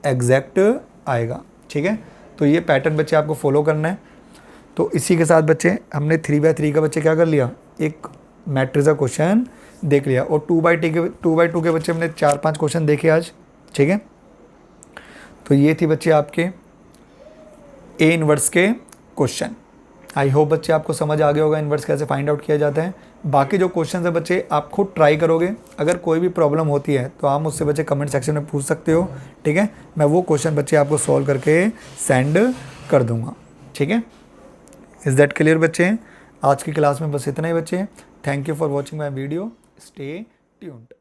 एग्जैक्ट आएगा। ठीक है, तो ये पैटर्न बच्चे आपको फॉलो करना है। तो इसी के साथ बच्चे हमने 3x3 का बच्चे क्या कर लिया, एक मैट्रिक्स का क्वेश्चन देख लिया और 2x2 के बच्चे हमने 4-5 क्वेश्चन देखे आज। ठीक है, तो ये थी बच्चे आपके ए इन्वर्स के क्वेश्चन। आई होप बच्चे आपको समझ आ गया होगा इन्वर्स कैसे फाइंड आउट किया जाता है। बाकी जो क्वेश्चन है बच्चे आप खुद ट्राई करोगे, अगर कोई भी प्रॉब्लम होती है तो आप मुझसे बच्चे कमेंट सेक्शन में पूछ सकते हो। ठीक है, मैं वो क्वेश्चन बच्चे आपको सॉल्व करके सेंड कर दूंगा। ठीक है, इज़ दैट क्लियर बच्चे? आज की क्लास में बस इतना ही बच्चे। Thank you for watching my video, stay tuned.